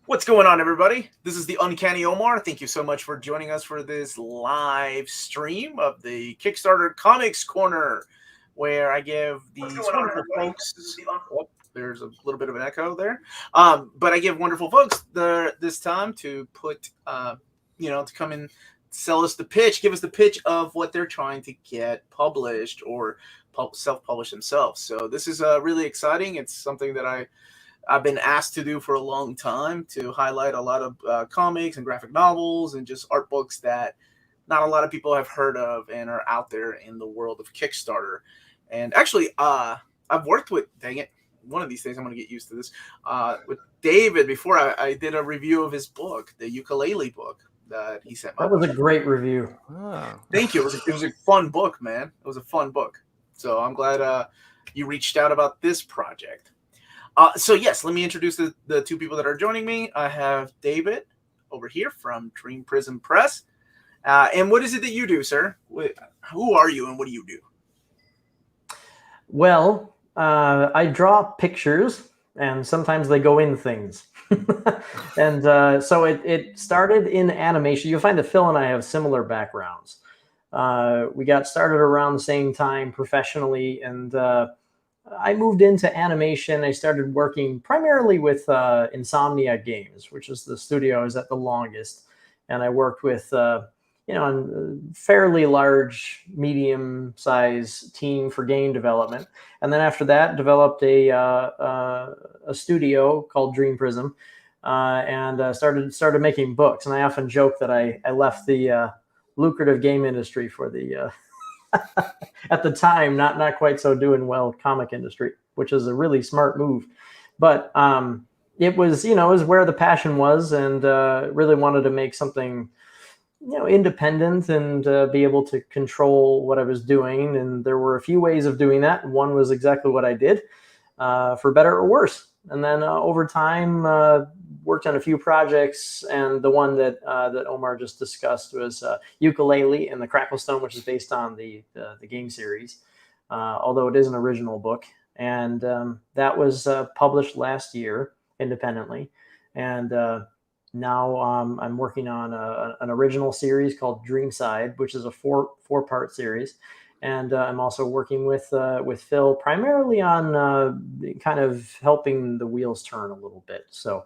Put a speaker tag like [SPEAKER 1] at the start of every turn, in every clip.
[SPEAKER 1] What's going on, everybody? This is the Uncanny Omar. Thank you so much for joining us for this live stream of the Kickstarter Comics Corner, where I give these wonderful folks. Oh, there's a little bit of an echo there, but I give wonderful folks this time to put, to come and sell us the pitch, give us the pitch of what they're trying to get published or self-publish themselves. So this is really exciting. It's something that I've been asked to do for a long time, to highlight a lot of comics and graphic novels and just art books that not a lot of people have heard of and are out there in the world of Kickstarter. And actually, I've worked with, dang it, one of these days I'm going to get used to this, with David before. I did a review of his book, the ukulele book that he sent.
[SPEAKER 2] That was a great review.
[SPEAKER 1] Oh. Thank you. It was a fun book, man. It was a fun book. So I'm glad you reached out about this project. So yes, let me introduce the two people that are joining me. I have David over here from Dream Prism Press. And what is it that you do, sir? Who are you and what do you do?
[SPEAKER 2] Well, I draw pictures and sometimes they go in things. And so it started in animation. You'll find that Phil and I have similar backgrounds. We got started around the same time professionally, and I moved into animation. I started working primarily with Insomnia Games, which is the studio I was at the longest. And I worked with, a fairly large, medium-sized team for game development. And then after that, developed a studio called Dream Prism, and started making books. And I often joke that I left the lucrative game industry for the at the time, not quite so doing well comic industry, which is a really smart move. But it was where the passion was, and really wanted to make something, independent and be able to control what I was doing. And there were a few ways of doing that. One was exactly what I did, for better or worse. And then over time, worked on a few projects, and the one that Omar just discussed was Ukulele and the Cracklestone, which is based on the game series, although it is an original book. And that was published last year independently. And now I'm working on an original series called Dreamside, which is a four-part series. And I'm also working with Phil primarily on kind of helping the wheels turn a little bit. So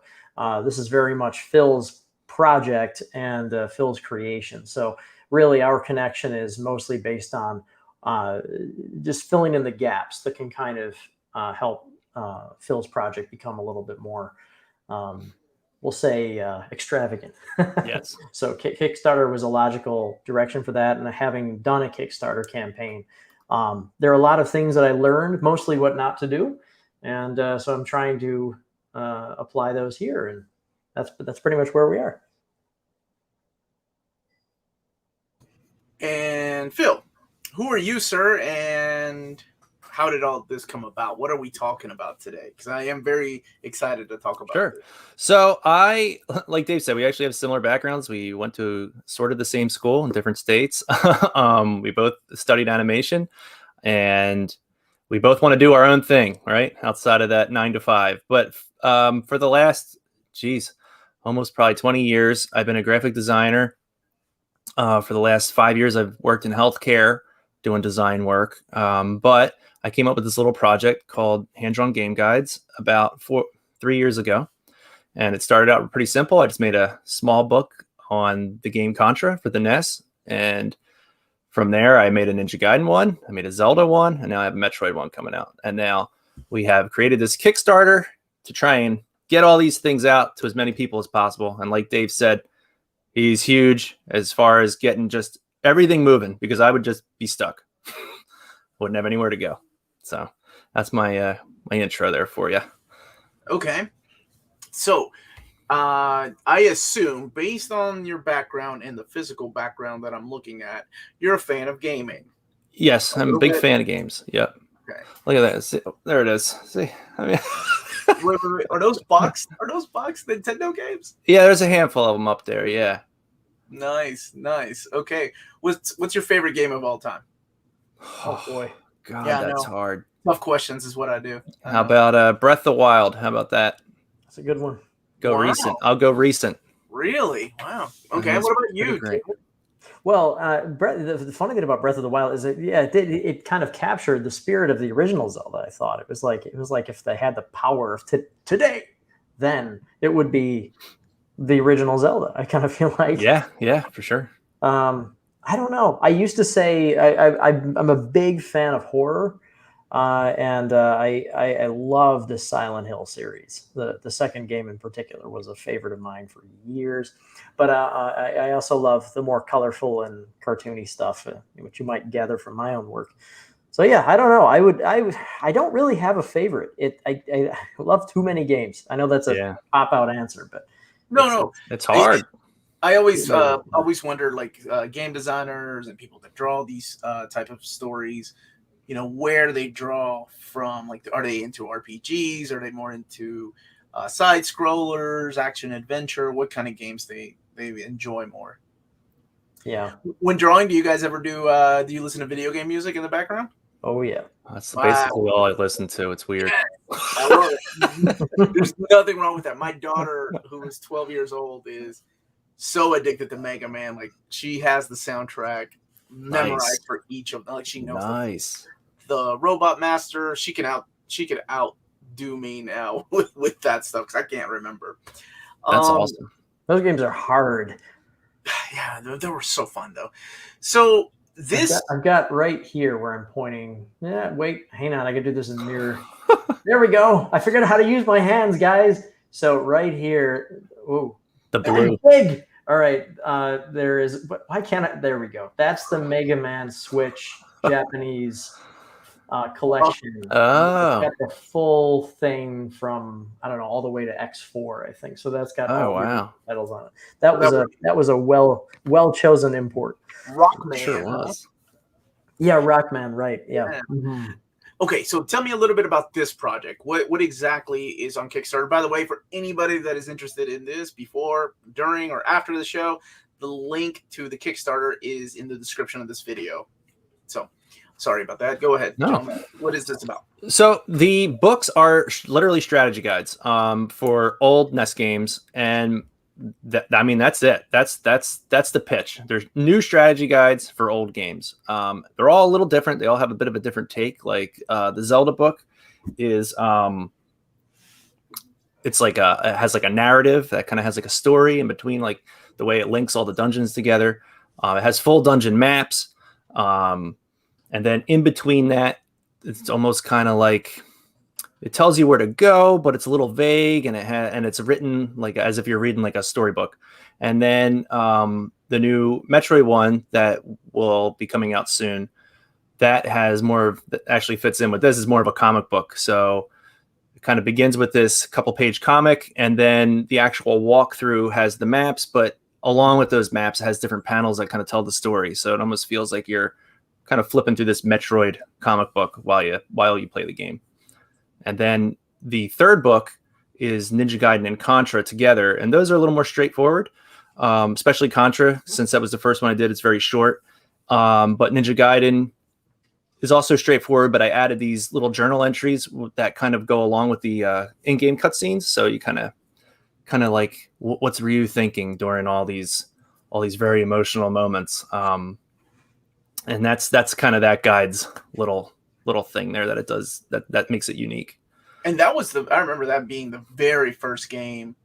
[SPEAKER 2] this is very much Phil's project and Phil's creation. So really our connection is mostly based on just filling in the gaps that can kind of help Phil's project become a little bit more, we'll say, extravagant.
[SPEAKER 3] Yes. So
[SPEAKER 2] Kickstarter was a logical direction for that. And having done a Kickstarter campaign, there are a lot of things that I learned, mostly what not to do. And so I'm trying to apply those here. And that's pretty much where we are.
[SPEAKER 1] And Phil, who are you, sir? And how did all this come about? What are we talking about today? Because I am very excited to talk about
[SPEAKER 3] Sure.
[SPEAKER 1] this.
[SPEAKER 3] So like Dave said, we actually have similar backgrounds. We went to sort of the same school in different states. We both studied animation, and we both want to do our own thing, right? Outside of that 9 to 5. But for the last, almost probably 20 years, I've been a graphic designer. For the last 5 years, I've worked in healthcare doing design work. But I came up with this little project called Hand-Drawn Game Guides about 3 years ago. And it started out pretty simple. I just made a small book on the game Contra for the NES. And from there, I made a Ninja Gaiden one. I made a Zelda one. And now I have a Metroid one coming out. And now we have created this Kickstarter to try and get all these things out to as many people as possible. And like Dave said, he's huge as far as getting just everything moving, because I would just be stuck. Wouldn't have anywhere to go. So that's my intro there for you.
[SPEAKER 1] Okay. So I assume, based on your background and the physical background that I'm looking at, you're a fan of gaming.
[SPEAKER 3] Yes, I'm a big fan of games. Yep.
[SPEAKER 1] Okay.
[SPEAKER 3] Look at that. See, there it is. See, I mean,
[SPEAKER 1] wait. Are those box Nintendo games?
[SPEAKER 3] Yeah, there's a handful of them up there. Yeah.
[SPEAKER 1] Nice. Okay. What's your favorite game of all time?
[SPEAKER 2] Oh boy.
[SPEAKER 3] God, yeah, that's hard.
[SPEAKER 1] Tough questions is what I do.
[SPEAKER 3] How about Breath of the Wild? How about that?
[SPEAKER 2] That's a good one.
[SPEAKER 3] Go
[SPEAKER 1] Wow.
[SPEAKER 3] recent. I'll go recent.
[SPEAKER 1] Really? Wow. Okay.
[SPEAKER 3] It's
[SPEAKER 1] What about you,
[SPEAKER 3] pretty great.
[SPEAKER 1] David?
[SPEAKER 2] Well, the funny thing about Breath of the Wild is that it kind of captured the spirit of the original Zelda. I thought it was like if they had the power of today, then it would be the original Zelda. I kind of feel like
[SPEAKER 3] Yeah, for sure.
[SPEAKER 2] I don't know. I used to say I'm a big fan of horror, and I love the Silent Hill series. The second game in particular was a favorite of mine for years. But I also love the more colorful and cartoony stuff, which you might gather from my own work. So yeah, I don't know. I don't really have a favorite. I love too many games. I know that's a pop out answer, but
[SPEAKER 1] No.
[SPEAKER 3] It's hard.
[SPEAKER 1] I always wonder, like game designers and people that draw these type of stories, where they draw from. Like, are they into RPGs? Are they more into side scrollers, action adventure? What kind of games they enjoy more?
[SPEAKER 2] Yeah.
[SPEAKER 1] When drawing, do you guys ever do you listen to video game music in the background?
[SPEAKER 2] Oh yeah.
[SPEAKER 3] That's basically all I listen to. It's weird.
[SPEAKER 1] Yeah, I love it. There's nothing wrong with that. My daughter, who is 12 years old, is so addicted to Mega Man. Like, she has the soundtrack memorized for each of them. Like, she knows the Robot Master. She could outdo me now with that stuff because I can't remember.
[SPEAKER 3] That's awesome.
[SPEAKER 2] Those games are hard.
[SPEAKER 1] Yeah, they were so fun though. So
[SPEAKER 2] I've got right here where I'm pointing. Yeah, wait, hang on. I can do this in the mirror. There we go. I figured out how to use my hands, guys. So right here. Oh,
[SPEAKER 3] the blue.
[SPEAKER 2] Big. All right. There is. But why can't I? There we go. That's the Mega Man Switch Japanese collection.
[SPEAKER 3] Oh.
[SPEAKER 2] It's got the full thing from, I don't know, all the way to X4, I think. So that's got all the titles on it. That was a well chosen import.
[SPEAKER 1] Rockman.
[SPEAKER 3] Sure was.
[SPEAKER 2] Yeah, Rockman, right. Yeah. Mm-hmm.
[SPEAKER 1] Okay, so tell me a little bit about this project. What exactly is on Kickstarter? By the way, for anybody that is interested in this before, during, or after the show, the link to the Kickstarter is in the description of this video. So, sorry about that. Go ahead.
[SPEAKER 3] No.
[SPEAKER 1] What is this about? So
[SPEAKER 3] the books are literally strategy guides for old NES games, and that's it. That's the pitch. There's new strategy guides for old games. They're all a little different. They all have a bit of a different take. Like the Zelda book is it's like it has like a narrative that kind of has like a story in between, like the way it links all the dungeons together. It has full dungeon maps. And then in between that, it's almost kind of like it tells you where to go, but it's a little vague, and it's written like as if you're reading like a storybook. And then the new Metroid one that will be coming out soon, that has that actually fits in with this, is more of a comic book. So it kind of begins with this couple-page comic, and then the actual walkthrough has the maps, but along with those maps, it has different panels that kind of tell the story. So it almost feels like you're kind of flipping through this Metroid comic book while you play the game. And then the third book is Ninja Gaiden and Contra together, and those are a little more straightforward, especially Contra, since that was the first one I did. It's very short, but Ninja Gaiden is also straightforward, but I added these little journal entries that kind of go along with the in-game cutscenes, so you kind of like, what's Ryu thinking during all these very emotional moments. And that's kind of that guide's little thing there that it does that makes it unique. And that was I remember that being the very first game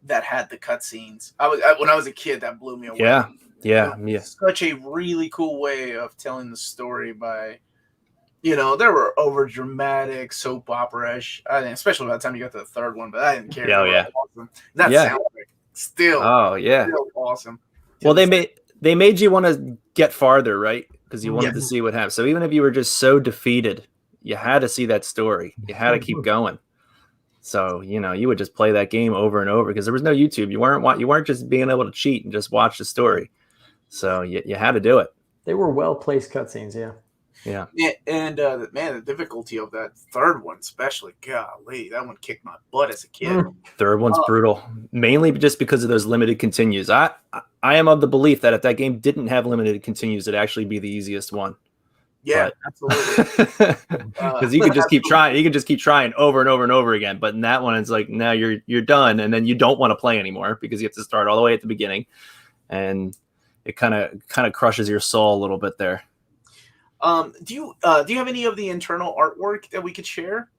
[SPEAKER 3] that had the cutscenes. When I was a kid, that blew me away. Yeah. Such a really cool way of telling the story by, there were over dramatic soap opera-ish, especially by the time you got to the third one, but I didn't care. Awesome. That soundtrack still awesome. Well, they made you want to get farther, right? Because you wanted to see what happened. So even if you were just so defeated, you had to see that story. You had to keep going. So, you would just play that game over and over because there was no YouTube. You weren't just being able to cheat and just watch the story. So you had to do it. They were well-placed cutscenes, yeah. And man, the difficulty of that third one, especially, golly, that one kicked my butt as a kid. Third one's brutal, mainly just because of those limited continues. I am of the belief that if that game didn't have limited continues, it'd actually be the easiest one,
[SPEAKER 1] Yeah, absolutely.
[SPEAKER 3] Because you could just keep trying. You could just keep trying over and over and over again. But in that one, it's like now you're done, and then you don't want to play anymore because you have to start all the way at the beginning, and it kind of crushes your soul a little bit there.
[SPEAKER 1] Do you have any of the internal artwork that we could share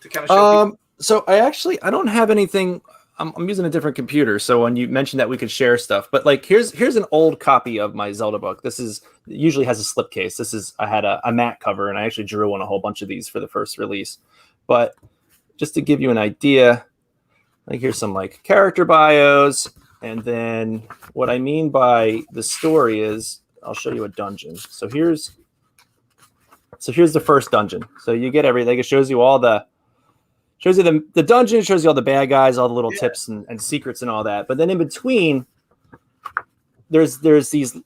[SPEAKER 1] to kind of show people?
[SPEAKER 3] So I don't have anything. I'm using a different computer. So when you mentioned that we could share stuff, but like here's an old copy of my Zelda book. It usually has a slipcase. I had a matte cover, and I actually drew on a whole bunch of these for the first release. But just to give you an idea, like here's some like character bios, and then what I mean by the story is I'll show you a dungeon. So here's the first dungeon. So you get everything. It shows you all the dungeon, shows you all the bad guys, all the little tips and secrets and all that. But then in between, there's these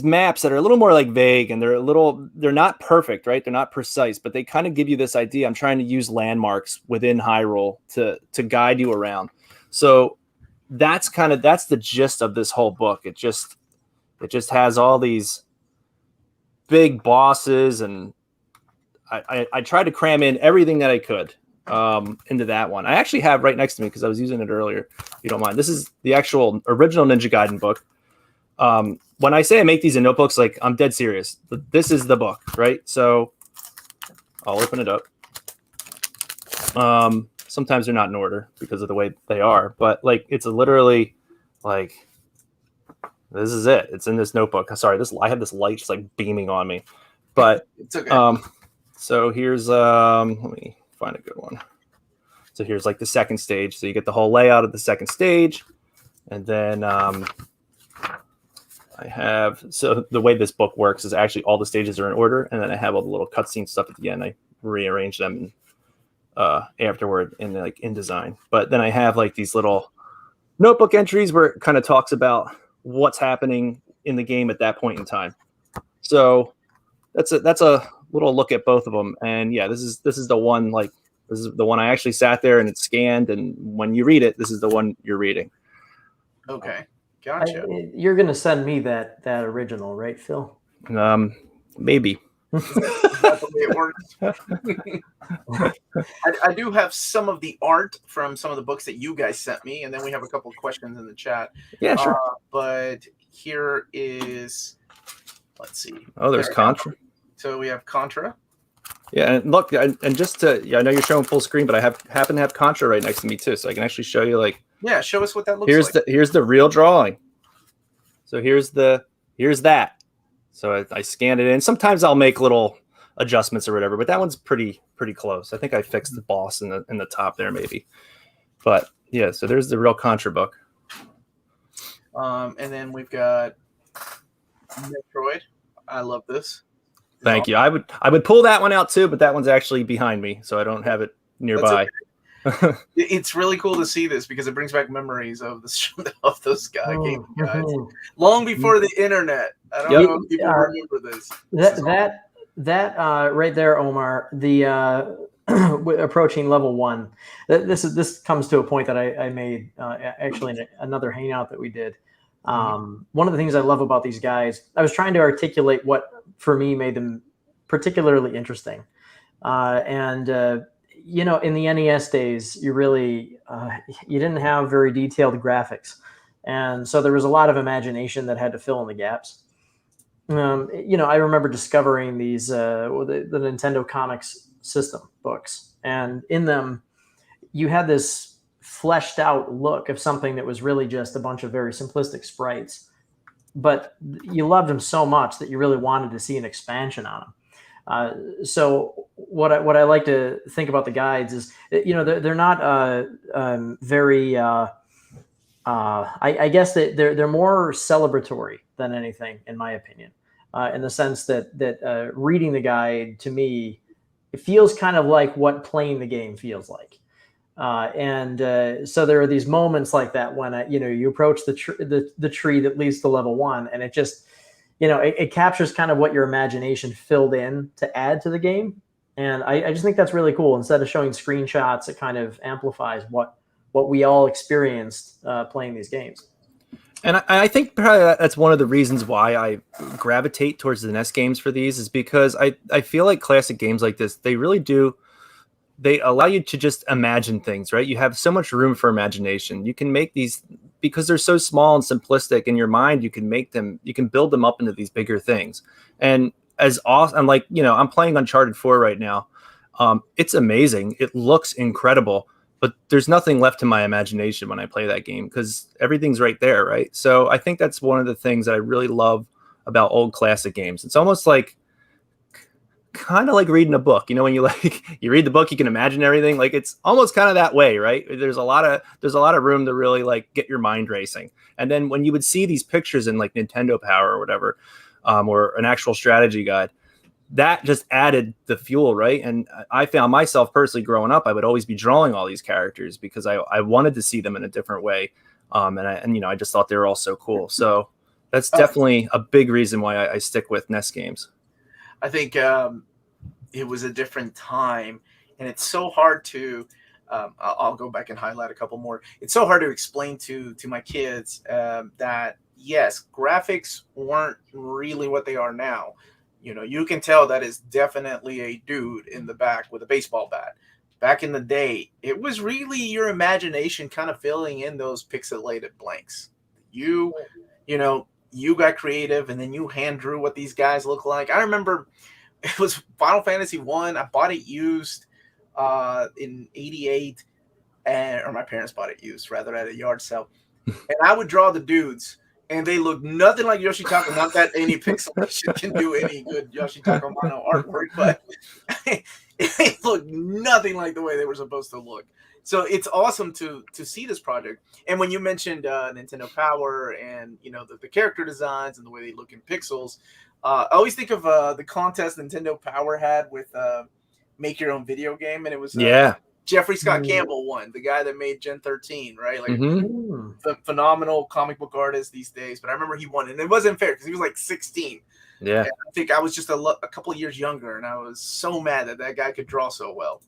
[SPEAKER 3] maps that are a little more like vague, and they're not perfect, right? They're not precise, but they kind of give you this idea. I'm trying to use landmarks within Hyrule to guide you around. So that's the gist of this whole book. It just has all these big bosses, and I tried to cram in everything that I could into that one. I actually have right next to me, because I was using it earlier, if you don't mind. This is the actual original Ninja Gaiden book. When I say I make these in notebooks, like I'm dead serious. This is the book, right? So I'll open it up. Sometimes they're not in order because of the way they are, but like it's literally like this is it. It's in this notebook. Sorry, I have this light just like beaming on me, but
[SPEAKER 1] it's okay.
[SPEAKER 3] So here's let me find a good one. So here's like the second stage. So you get the whole layout of the second stage, and then so the way this book works is actually all the stages are in order, and then I have all the little cutscene stuff at the end. I rearrange them afterward in InDesign. But then I have like these little notebook entries where it kind of talks about what's happening in the game at that point in time. So that's a little look at both of them. And yeah, this is the one, like this is the one I actually sat there and it's scanned, and when you read it, this is the one you're reading.
[SPEAKER 1] Okay, gotcha.
[SPEAKER 2] You're gonna send me that original, right, Phil?
[SPEAKER 3] Maybe.
[SPEAKER 1] That's the way it works. I do have some of the art from some of the books that you guys sent me, and then we have a couple of questions in the chat.
[SPEAKER 3] Yeah, sure.
[SPEAKER 1] But here is, let's see.
[SPEAKER 3] Oh, there's Contra.
[SPEAKER 1] So we have Contra.
[SPEAKER 3] Yeah, and look, and just to, I know you're showing full screen, but I happen to have Contra right next to me too, so I can actually show you like.
[SPEAKER 1] Yeah, show us what that looks like.
[SPEAKER 3] Here's the real drawing. So here's that. So I scanned it in. Sometimes I'll make little adjustments or whatever, but that one's pretty close. I think I fixed the boss in the top there maybe. But yeah, so there's the real Contra book.
[SPEAKER 1] And then we've got Metroid. I love this.
[SPEAKER 3] Thank you. I would pull that one out too, but that one's actually behind me, so I don't have it nearby.
[SPEAKER 1] It's really cool to see this because it brings back memories of those game guys long before the internet. I don't know if people remember this.
[SPEAKER 2] That right there, Omar. The approaching level 1. This comes to a point that I made actually in another hangout that we did. One of the things I love about these guys, I was trying to articulate what for me made them particularly interesting, and you know, in the NES days, you really you didn't have very detailed graphics, and so there was a lot of imagination that had to fill in the gaps. You know, I remember discovering these the Nintendo Comics system books, and in them, you had this fleshed out look of something that was really just a bunch of very simplistic sprites, but you loved them so much that you really wanted to see an expansion on them. So what I like to think about the guides is, you know, they're not very. I guess that they're more celebratory than anything, in my opinion, in the sense that reading the guide to me, it feels kind of like what playing the game feels like. So there are these moments like that when you know, you approach the tree that leads to level 1, and it just, you know, it captures kind of what your imagination filled in to add to the game. And I just think that's really cool. Instead of showing screenshots, it kind of amplifies what we all experienced playing these games.
[SPEAKER 3] And I think probably that's one of the reasons why I gravitate towards the NES games for these, is because I feel like classic games like this, they really do, they allow you to just imagine things, right? You have so much room for imagination. You can make these, because they're so small and simplistic in your mind, you can make them, you can build them up into these bigger things. And as awesome, like, you know, I'm playing Uncharted 4 right now. It's amazing. It looks incredible, but there's nothing left to my imagination when I play that game because everything's right there, right? So I think that's one of the things that I really love about old classic games. It's almost like, kind of like reading a book, you know, when you like you read the book, you can imagine everything. Like it's almost kind of that way, right? There's a lot of room to really like get your mind racing. And then when you would see these pictures in like Nintendo Power or whatever, or an actual strategy guide, that just added the fuel, right? And I found myself personally growing up, I would always be drawing all these characters because I wanted to see them in a different way. And you know, I just thought they were all so cool. So that's definitely a big reason why I stick with NES games.
[SPEAKER 1] I think it was a different time, and it's so hard to. I'll go back and highlight a couple more. It's so hard to explain to my kids that yes, graphics weren't really what they are now. You know, you can tell that is definitely a dude in the back with a baseball bat. Back in the day, it was really your imagination kind of filling in those pixelated blanks. You know, you got creative and then you hand drew what these guys look like. I remember it was Final Fantasy 1. I bought it used in 88, or my parents bought it used rather at a yard sale. And I would draw the dudes and they look nothing like Yoshitaka. Not that any pixelation can do any good Yoshitaka mono artwork, but they look nothing like the way they were supposed to look. So it's awesome to see this project. And when you mentioned Nintendo Power and you know the character designs and the way they look in pixels, I always think of the contest Nintendo Power had with make your own video game, and it was Jeffrey Scott Campbell won, the guy that made Gen 13, right? Like phenomenal comic book artist these days. But I remember he won, and it wasn't fair because he was like 16.
[SPEAKER 3] Yeah,
[SPEAKER 1] and I think I was just a couple of years younger, and I was so mad that guy could draw so well.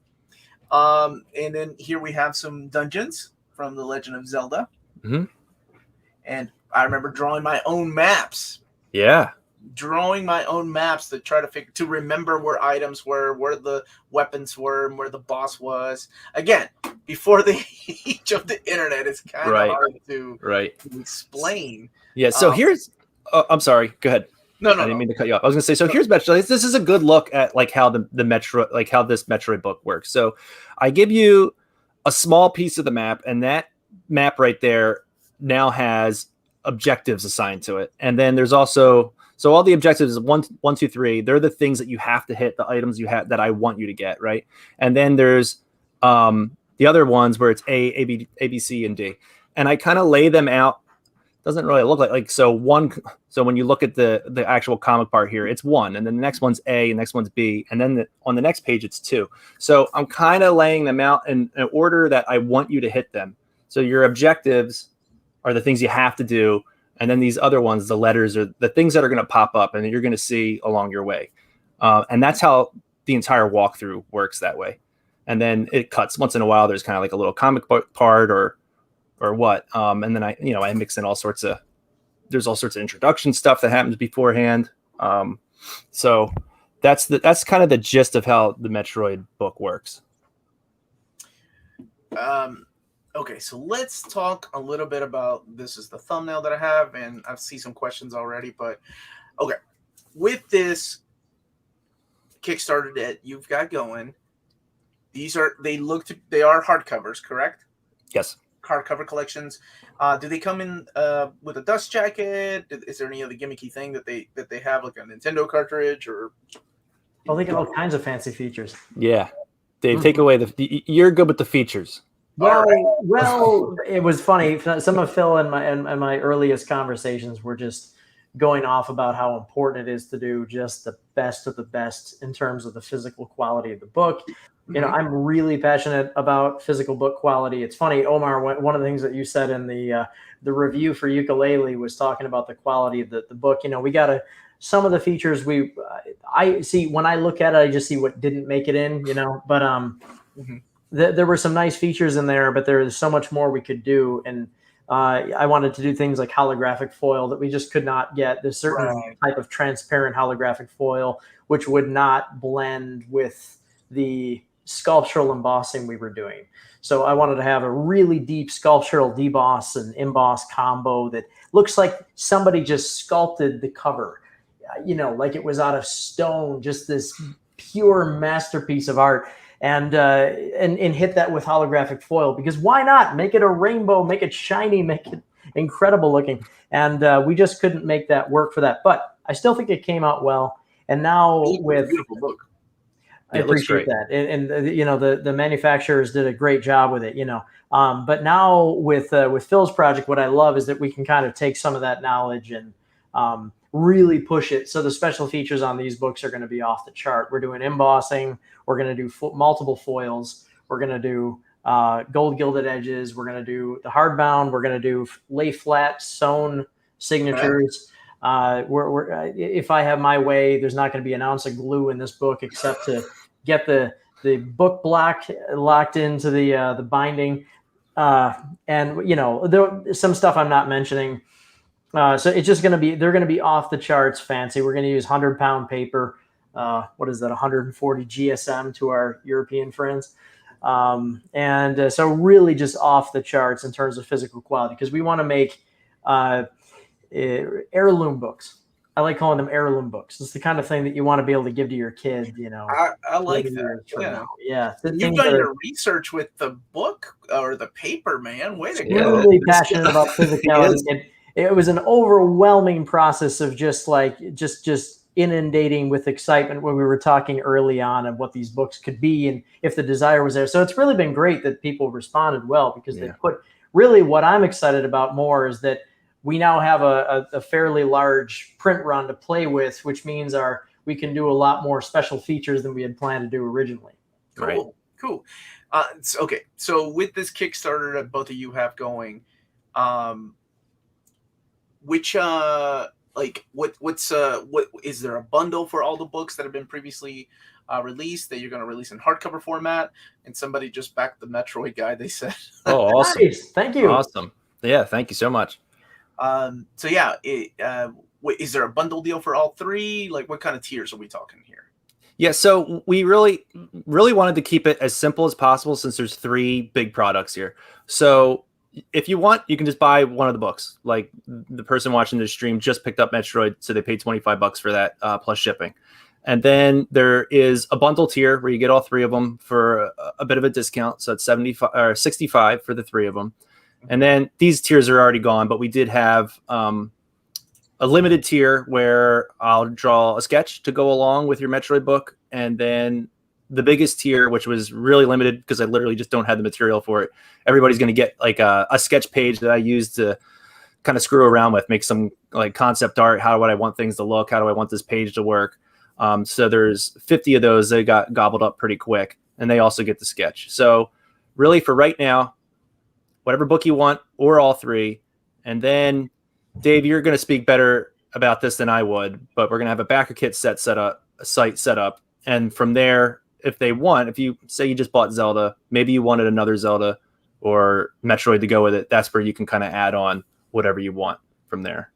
[SPEAKER 1] And then here we have some dungeons from The Legend of Zelda. And I remember drawing my own maps.
[SPEAKER 3] Yeah.
[SPEAKER 1] Drawing my own maps to try to remember where items were, where the weapons were, and where the boss was. Again, before the age of the internet, it's kind of hard to explain.
[SPEAKER 3] Yeah. So here's, I'm sorry. Go ahead.
[SPEAKER 1] No,
[SPEAKER 3] I didn't mean to cut you off. I was going to say, so here's Metroid. This is a good look at like how the Metro, like how this Metroid book works. So I give you a small piece of the map, and that map right there now has objectives assigned to it. And then there's also, so all the objectives, 1, 2, 3, they're the things that you have to hit, the items you have that I want you to get, right? And then there's the other ones where it's A, B, C, and D. And I kind of lay them out. Doesn't really look like so one. So when you look at the actual comic part here, it's 1, and then the next one's A, and the next one's B, and then on the next page it's 2. So I'm kind of laying them out in an order that I want you to hit them. So your objectives are the things you have to do, and then these other ones, the letters, are the things that are going to pop up and that you're going to see along your way. And that's how the entire walkthrough works that way. And then it cuts once in a while. There's kind of like a little comic book part or what. And then I mix in all sorts of introduction stuff that happens beforehand. So that's kind of the gist of how the Metroid book works.
[SPEAKER 1] Okay, so let's talk a little bit about, this is the thumbnail that I have, and I see some questions already, but okay. With this Kickstarter that you've got going, they are hardcovers, correct?
[SPEAKER 3] Yes.
[SPEAKER 1] Hardcover collections. Do they come in with a dust jacket? Is there any other gimmicky thing that they have, like a Nintendo cartridge or?
[SPEAKER 2] Well, they get all kinds of fancy features.
[SPEAKER 3] Yeah, they take away you're good with the features.
[SPEAKER 2] Well, it was funny. Some of Phil and my earliest conversations were just going off about how important it is to do just the best of the best in terms of the physical quality of the book. You know, I'm really passionate about physical book quality. It's funny, Omar, one of the things that you said in the review for Ukulele was talking about the quality of the book. You know, we got some of the features I see when I look at it, I just see what didn't make it in, you know, but there were some nice features in there, but there's so much more we could do. And I wanted to do things like holographic foil that we just could not get. There's certain type of transparent holographic foil which would not blend with the sculptural embossing we were doing. So I wanted to have a really deep sculptural deboss and emboss combo that looks like somebody just sculpted the cover, like it was out of stone, just this pure masterpiece of art. And hit that with holographic foil, because why not make it a rainbow, make it shiny, make it incredible looking. And we just couldn't make that work for that. But I still think it came out well. And now with
[SPEAKER 1] beautiful book.
[SPEAKER 2] I appreciate that. And the manufacturers did a great job with it, But now with Phil's project, what I love is that we can kind of take some of that knowledge and really push it. So the special features on these books are going to be off the chart. We're doing embossing. We're going to do multiple foils. We're going to do gold gilded edges. We're going to do the hardbound. We're going to do lay flat sewn signatures. If I have my way, there's not going to be an ounce of glue in this book except to get the book block locked into the binding. There some stuff I'm not mentioning. So it's just going to be, they're going to be off the charts fancy. We're going to use 100-pound paper. What is that? 140 GSM to our European friends. So really just off the charts in terms of physical quality, because we want to make heirloom books. I like calling them heirloom books. It's the kind of thing that you want to be able to give to your kid,
[SPEAKER 1] I like that.
[SPEAKER 2] Yeah.
[SPEAKER 1] You've done your research with the book or the paper, man. Way to
[SPEAKER 2] go. Really passionate about physicality. It was an overwhelming process of just inundating with excitement when we were talking early on of what these books could be and if the desire was there. So it's really been great that people responded well, because they put, really what I'm excited about more is that we now have a fairly large print run to play with, which means we can do a lot more special features than we had planned to do originally.
[SPEAKER 1] Cool. Okay. So with this Kickstarter that both of you have going, what is there a bundle for all the books that have been previously released that you're going to release in hardcover format? And somebody just backed the Metroid guy, they said.
[SPEAKER 3] Oh, awesome.
[SPEAKER 2] Nice. Thank you.
[SPEAKER 3] Awesome. Yeah. Thank you so much.
[SPEAKER 1] Is there a bundle deal for all three? Like, what kind of tiers are we talking here?
[SPEAKER 3] Yeah, so we really wanted to keep it as simple as possible, since there's 3 big products here. So if you want, you can just buy one of the books. Like the person watching the stream just picked up Metroid, so they paid $25 for that plus shipping. And then there is a bundle tier where you get all 3 of them for a bit of a discount. So it's $75 or $65 for the 3 of them. And then these tiers are already gone, but we did have a limited tier where I'll draw a sketch to go along with your Metroid book. And then the biggest tier, which was really limited because I literally just don't have the material for it, everybody's going to get like a sketch page that I use to kind of screw around with, make some like concept art. How do I want things to look? How do I want this page to work? So there's 50 of those. They got gobbled up pretty quick, and they also get the sketch. So really for right now, whatever book you want, or all 3. And then Dave, you're going to speak better about this than I would, but we're going to have a backer kit site set up. And from there, if you say you just bought Zelda, maybe you wanted another Zelda or Metroid to go with it, that's where you can kind of add on whatever you want from there.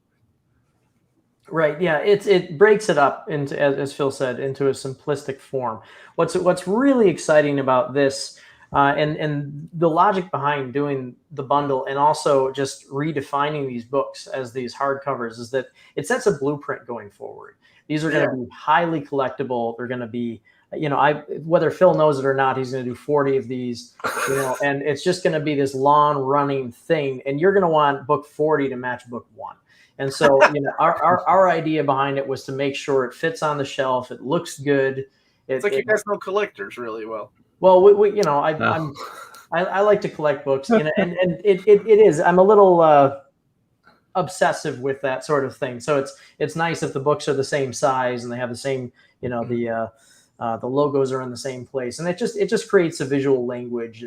[SPEAKER 2] Right. Yeah. It breaks it up into, as Phil said, into a simplistic form. What's really exciting about this, and the logic behind doing the bundle and also just redefining these books as these hardcovers, is that it sets a blueprint going forward. These are going to be highly collectible. They're going to be, whether Phil knows it or not, he's going to do 40 of these, and it's just going to be this long running thing. And you're going to want book 40 to match book 1. And so, our idea behind it was to make sure it fits on the shelf. It looks good.
[SPEAKER 1] It's like you guys know collectors really well.
[SPEAKER 2] Well, I like to collect books, and it is. I'm a little obsessive with that sort of thing. So it's nice if the books are the same size and they have the same, the logos are in the same place, and it just creates a visual language.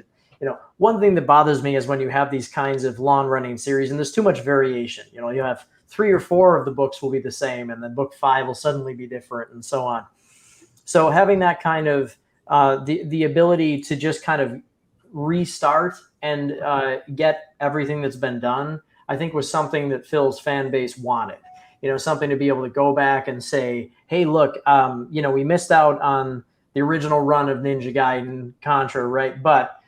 [SPEAKER 2] One thing that bothers me is when you have these kinds of long running series and there's too much variation. You have 3 or 4 of the books will be the same, and then book 5 will suddenly be different, and so on. So having that kind of the ability to just kind of restart and get everything that's been done, I think was something that Phil's fan base wanted. Something to be able to go back and say, hey, look, we missed out on the original run of Ninja Gaiden Contra, right? But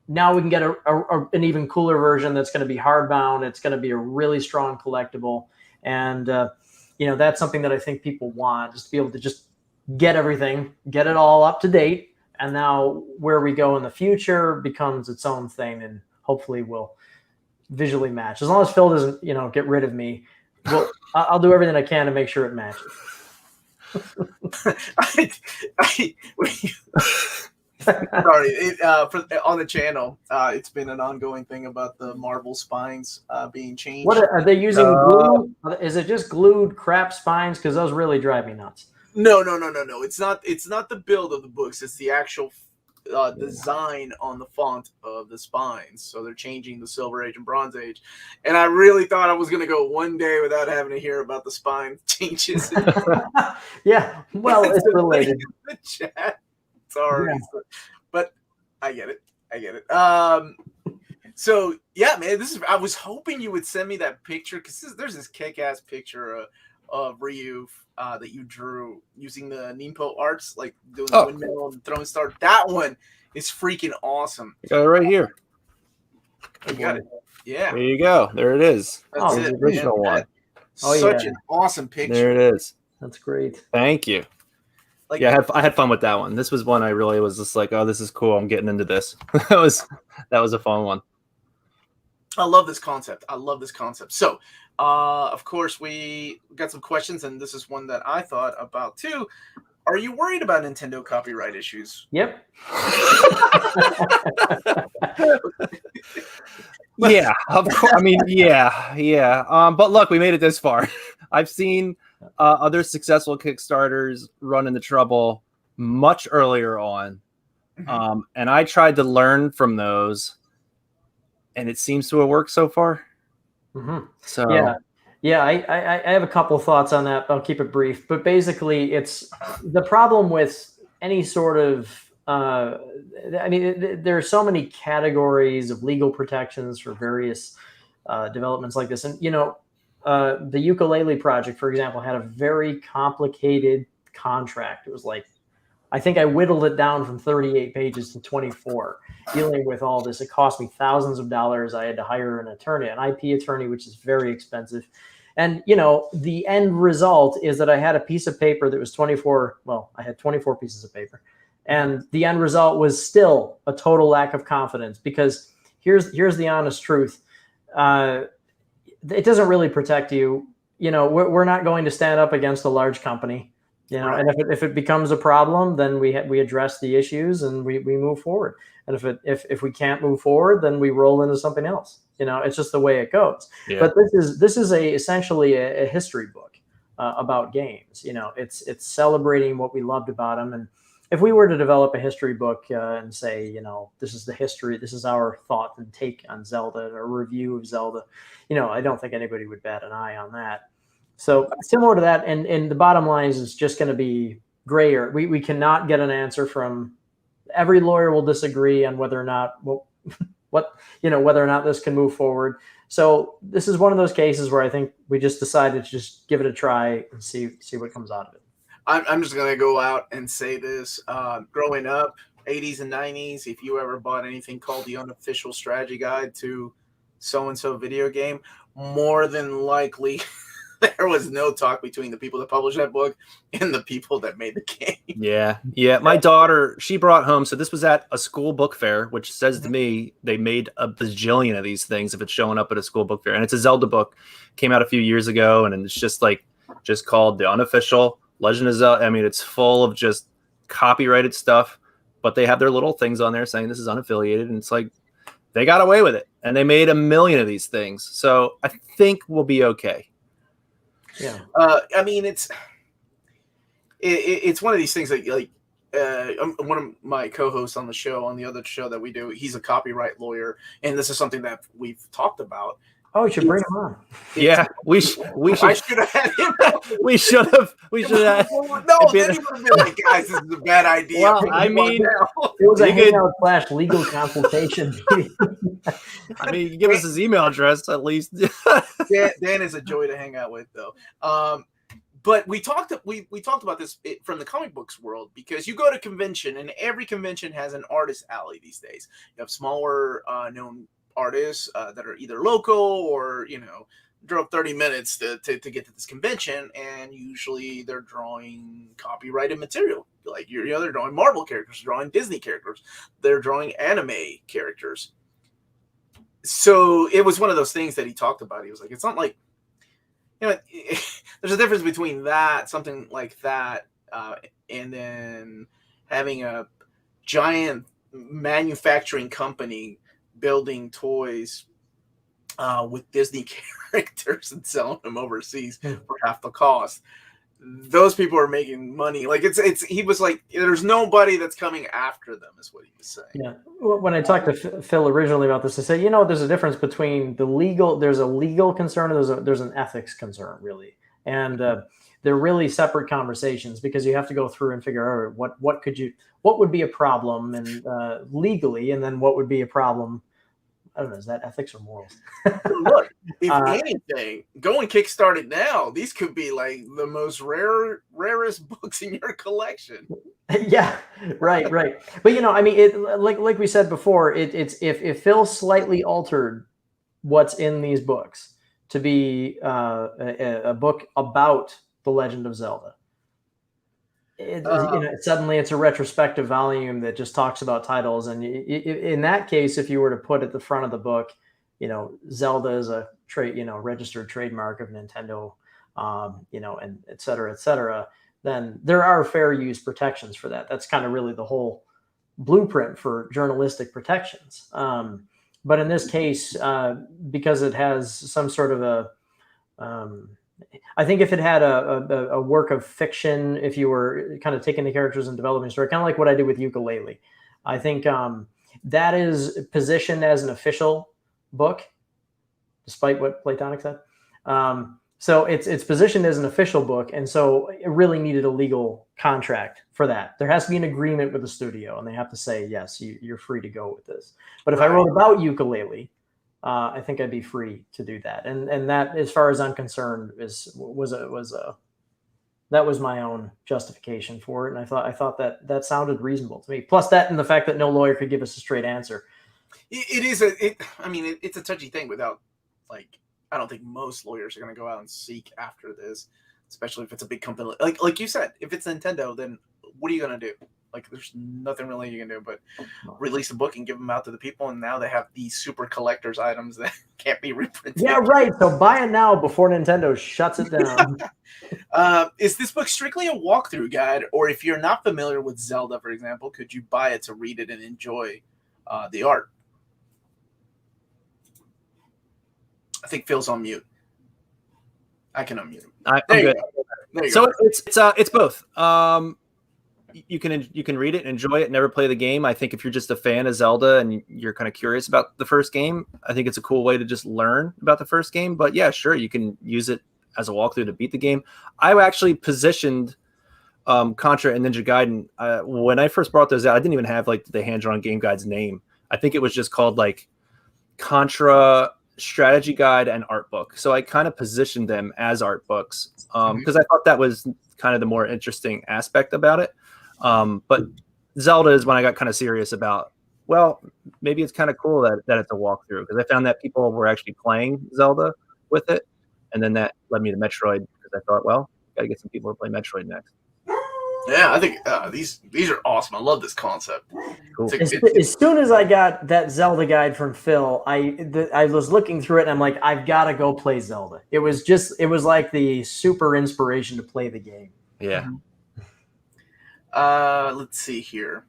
[SPEAKER 2] now we can get an even cooler version that's going to be hardbound. It's going to be a really strong collectible. And, that's something that I think people want, just to be able to just get everything, get it all up to date. And now where we go in the future becomes its own thing, and hopefully will visually match. As long as Phil doesn't, get rid of me, well, I'll do everything I can to make sure it matches.
[SPEAKER 1] Sorry, on the channel, it's been an ongoing thing about the marble spines being changed.
[SPEAKER 2] What are they using? Glue? Is it just glued crap spines? Because those really drive me nuts.
[SPEAKER 1] No. It's not the build of the books. It's the actual design on the font of the spines. So they're changing the Silver Age and Bronze Age. And I really thought I was going to go one day without having to hear about the spine changes.
[SPEAKER 2] Yeah, well, it's related.
[SPEAKER 1] The chat. Sorry, yeah. But I get it. So yeah, man, I was hoping you would send me that picture, because there's this kick-ass picture of Ryu that you drew using the Nimpo arts, like doing the windmill and throwing star. That one is freaking awesome.
[SPEAKER 3] I got it right here.
[SPEAKER 1] You got it. Yeah.
[SPEAKER 3] There you go. There it is.
[SPEAKER 1] That's
[SPEAKER 3] the original one.
[SPEAKER 1] Such an awesome picture.
[SPEAKER 3] There it is.
[SPEAKER 2] That's great.
[SPEAKER 3] Thank you. I had fun with that one. This was one I really was just like, oh, this is cool. I'm getting into this. that was a fun one.
[SPEAKER 1] I love this concept. So, of course, we got some questions, and this is one that I thought about too. Are you worried about Nintendo copyright issues?
[SPEAKER 2] Yep.
[SPEAKER 3] Yeah, of course. I mean, yeah. But look, we made it this far. I've seen other successful Kickstarters run into trouble much earlier on, and I tried to learn from those, and it seems to have worked so far.
[SPEAKER 2] Mm-hmm.
[SPEAKER 3] So
[SPEAKER 2] yeah, I have a couple of thoughts on that. I'll keep it brief, but basically, it's the problem with any sort of. There are so many categories of legal protections for various developments like this, and the ukulele project, for example, had a very complicated contract. It was like, I think I whittled it down from 38 pages to 24, dealing with all this. It cost me thousands of dollars. I had to hire an attorney, an IP attorney, which is very expensive. And, the end result is that I had a piece of paper that was 24. Well, I had 24 pieces of paper. And the end result was still a total lack of confidence, because here's the honest truth. It doesn't really protect you. We're not going to stand up against a large company, right. And if it becomes a problem, then we address the issues and we move forward. And if we can't move forward, then we roll into something else. It's just the way it goes. Yeah. But this is essentially a history book about games. It's celebrating what we loved about them. And if we were to develop a history book and say, this is the history, this is our thought and take on Zelda, or a review of Zelda, I don't think anybody would bat an eye on that. So similar to that, and the bottom line is it's just going to be grayer. We cannot get an answer from every lawyer. Will disagree on whether or not whether or not this can move forward. So this is one of those cases where I think we just decided to just give it a try and see what comes out of it.
[SPEAKER 1] I'm just going to go out and say this. Growing up, 80s and 90s, if you ever bought anything called the Unofficial Strategy Guide to So-and-so video game, more than likely there was no talk between the people that published that book and the people that made the game.
[SPEAKER 3] Yeah. My daughter, she brought home, so this was at a school book fair, which says to me they made a bajillion of these things if it's showing up at a school book fair. And it's a Zelda book, came out a few years ago, and it's just called The Unofficial Legend of Zelda. I mean, it's full of just copyrighted stuff, but they have their little things on there saying this is unaffiliated, and it's like they got away with it, and they made a million of these things. So I think we'll be okay.
[SPEAKER 1] Yeah. I mean, it's one of these things that one of my co-hosts on the show, on the other show that we do, he's a copyright lawyer, and this is something that we've talked about.
[SPEAKER 2] Oh, you should bring him on.
[SPEAKER 3] Yeah, we should.
[SPEAKER 1] I should have had him.
[SPEAKER 3] We should have.
[SPEAKER 1] No, then he would have been like, guys, this is a bad idea.
[SPEAKER 3] Well,
[SPEAKER 1] Bring
[SPEAKER 3] I
[SPEAKER 1] him on
[SPEAKER 3] mean,
[SPEAKER 1] now.
[SPEAKER 2] It was a
[SPEAKER 3] You could-
[SPEAKER 2] hangout / legal consultation meeting.
[SPEAKER 3] I mean, you can give us his email address at least.
[SPEAKER 1] Dan is a joy to hang out with, though. But we talked about this from the comic books world, because you go to convention and every convention has an artist alley these days. You have smaller known artists that are either local or, drove 30 minutes to get to this convention, and usually they're drawing copyrighted material. Like they're drawing Marvel characters, drawing Disney characters, they're drawing anime characters. So it was one of those things that he talked about. He was like, it's not like, there's a difference between something like that, and then having a giant manufacturing company building toys with Disney characters and selling them overseas for half the cost. Those people are making money. Like he was like, there's nobody that's coming after them, is what he was saying.
[SPEAKER 2] Yeah. Well, when I talked to Phil originally about this, I said, there's a difference between there's a legal concern and there's an ethics concern, really. And they're really separate conversations, because you have to go through and figure out what would be a problem and legally, and then what would be a problem. I don't know, is that ethics or morals?
[SPEAKER 1] Look, if anything, go and kickstart it now. These could be like the most rarest books in your collection.
[SPEAKER 2] Yeah, right. But like we said before, it's if Phil slightly altered what's in these books to be a book about the Legend of Zelda, suddenly it's a retrospective volume that just talks about titles. And in that case, if you were to put at the front of the book, Zelda is a registered trademark of Nintendo, and et cetera, then there are fair use protections for that. That's kind of really the whole blueprint for journalistic protections. But in this case, because it has some sort of I think if it had a work of fiction, if you were kind of taking the characters and developing a story, kind of like what I did with Yooka-Laylee, I think that is positioned as an official book, despite what Platonic said. So it's positioned as an official book, and so it really needed a legal contract for that. There has to be an agreement with the studio, and they have to say, yes, you're free to go with this. But if I wrote about Yooka-Laylee, I think I'd be free to do that, and that, as far as I'm concerned, that was my own justification for it, and I thought that sounded reasonable to me. Plus that, and the fact that no lawyer could give us a straight answer.
[SPEAKER 1] It's a touchy thing. Without, like, I don't think most lawyers are going to go out and seek after this, especially if it's a big company. Like you said, if it's Nintendo, then what are you going to do? Like, there's nothing really you can do but release a book and give them out to the people, and now they have these super collector's items that can't be reprinted.
[SPEAKER 2] Yeah, right. So buy it now before Nintendo shuts it down.
[SPEAKER 1] Is this book strictly a walkthrough guide, or if you're not familiar with Zelda, for example, could you buy it to read it and enjoy the art? I think Phil's on mute. I can unmute him.
[SPEAKER 3] I'm good. So it's both. You can read it and enjoy it, never play the game. I think if you're just a fan of Zelda and you're kind of curious about the first game, I think it's a cool way to just learn about the first game. But yeah, sure, you can use it as a walkthrough to beat the game. I actually positioned Contra and Ninja Gaiden when I first brought those out. I didn't even have like the hand-drawn game guide's name. I think it was just called like Contra Strategy Guide and Art Book. So I kind of positioned them as art books because I thought that was kind of the more interesting aspect about it. But Zelda is when I got kind of serious about, well, maybe it's kind of cool that it's a walkthrough, because I found that people were actually playing Zelda with it. And then that led me to Metroid, because I thought, well, got to get some people to play Metroid next.
[SPEAKER 1] Yeah, I think these are awesome. I love this concept.
[SPEAKER 3] Cool.
[SPEAKER 2] As soon as I got that Zelda guide from Phil, I was looking through it and I'm like, I've got to go play Zelda. It was like the super inspiration to play the game.
[SPEAKER 3] Yeah.
[SPEAKER 1] Let's see here.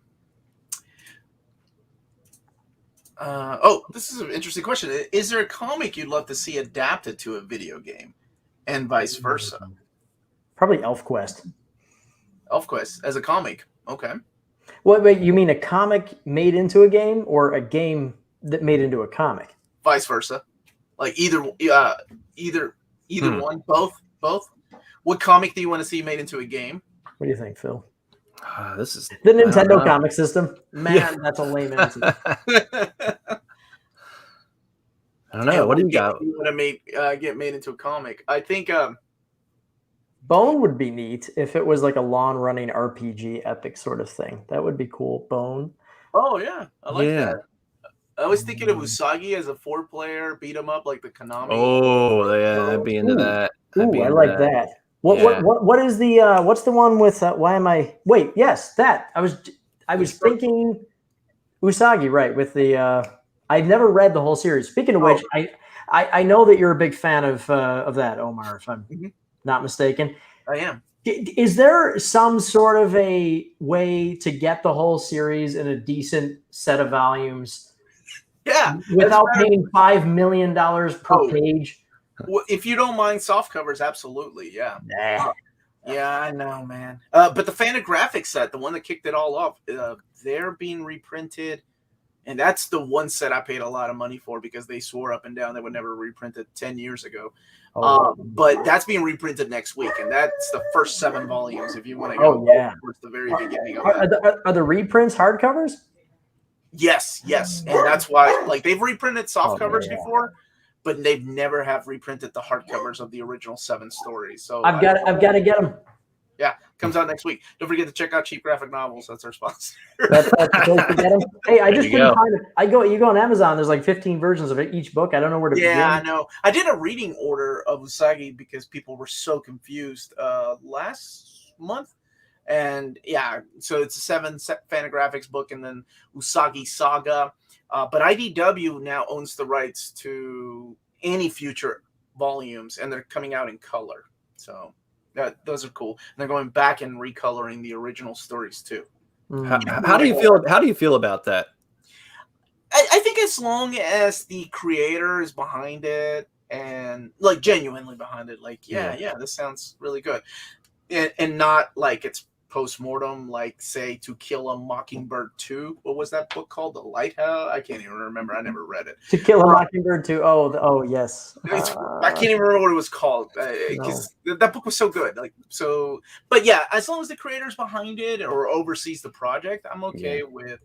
[SPEAKER 1] This is an interesting question. Is there a comic you'd love to see adapted to a video game, and vice versa?
[SPEAKER 2] Probably ElfQuest.
[SPEAKER 1] ElfQuest as a comic. Okay.
[SPEAKER 2] Wait, you mean a comic made into a game, or a game that made into a comic?
[SPEAKER 1] Vice versa. Like either one, both. What comic do you want to see made into a game?
[SPEAKER 2] What do you think, Phil?
[SPEAKER 3] This is
[SPEAKER 2] The Nintendo comic system. Man,
[SPEAKER 3] Yeah.
[SPEAKER 2] that's a lame answer.
[SPEAKER 3] I don't know. What do you got?
[SPEAKER 1] You want to get made into a comic? I think
[SPEAKER 2] Bone would be neat if it was like a long-running RPG epic sort of thing. That would be cool. Bone.
[SPEAKER 1] Oh yeah, I like that. I was thinking of Usagi as a 4-player beat 'em up like the Konami.
[SPEAKER 3] Oh yeah, I'd be into that.
[SPEAKER 2] Ooh, I like that. What is the what's the one with why am I wait, yes, that. I was thinking Usagi, right, with the I've never read the whole series. Speaking of which, I know that you're a big fan of that, Omar, if I'm not mistaken.
[SPEAKER 1] I am.
[SPEAKER 2] Is there some sort of a way to get the whole series in a decent set of volumes?
[SPEAKER 1] Yeah,
[SPEAKER 2] without paying $5 million per page.
[SPEAKER 1] Well, if you don't mind soft covers, absolutely, yeah.
[SPEAKER 2] Nah.
[SPEAKER 1] Yeah, I know, man. But the Fantagraphics set, the one that kicked it all off, they're being reprinted, and that's the one set I paid a lot of money for because they swore up and down they would never reprint it 10 years ago. But that's being reprinted next week, and that's the first 7 volumes. If you want to go towards the very beginning of that.
[SPEAKER 2] Are the reprints hardcovers?
[SPEAKER 1] Yes, and that's why, like, they've reprinted soft covers before, but they've never have reprinted the hardcovers of the original 7 stories. So
[SPEAKER 2] I've got to get them.
[SPEAKER 1] Yeah, comes out next week. Don't forget to check out Cheap Graphic Novels. That's our sponsor.
[SPEAKER 2] That's the place to get them. Hey, I just couldn't find it. You go on Amazon. There's like 15 versions of each book. I don't know where to begin.
[SPEAKER 1] Yeah, I know. I did a reading order of Usagi because people were so confused last month. And yeah, so it's a 7 Fantagraphics book and then Usagi Saga. But IDW now owns the rights to any future volumes, and they're coming out in color. So those are cool. And they're going back and recoloring the original stories too.
[SPEAKER 3] How do you feel? How do you feel about that?
[SPEAKER 1] I think as long as the creator is behind it and like genuinely behind it, like yeah, this sounds really good, and not like it's post-mortem, like say To Kill a Mockingbird 2. What was that book called? The Lighthouse? I can't even remember. I never read it.
[SPEAKER 2] To Kill a Mockingbird 2. Oh yes.
[SPEAKER 1] I can't even remember what it was called because that book was so good. But yeah, as long as the creator's behind it or oversees the project, I'm okay with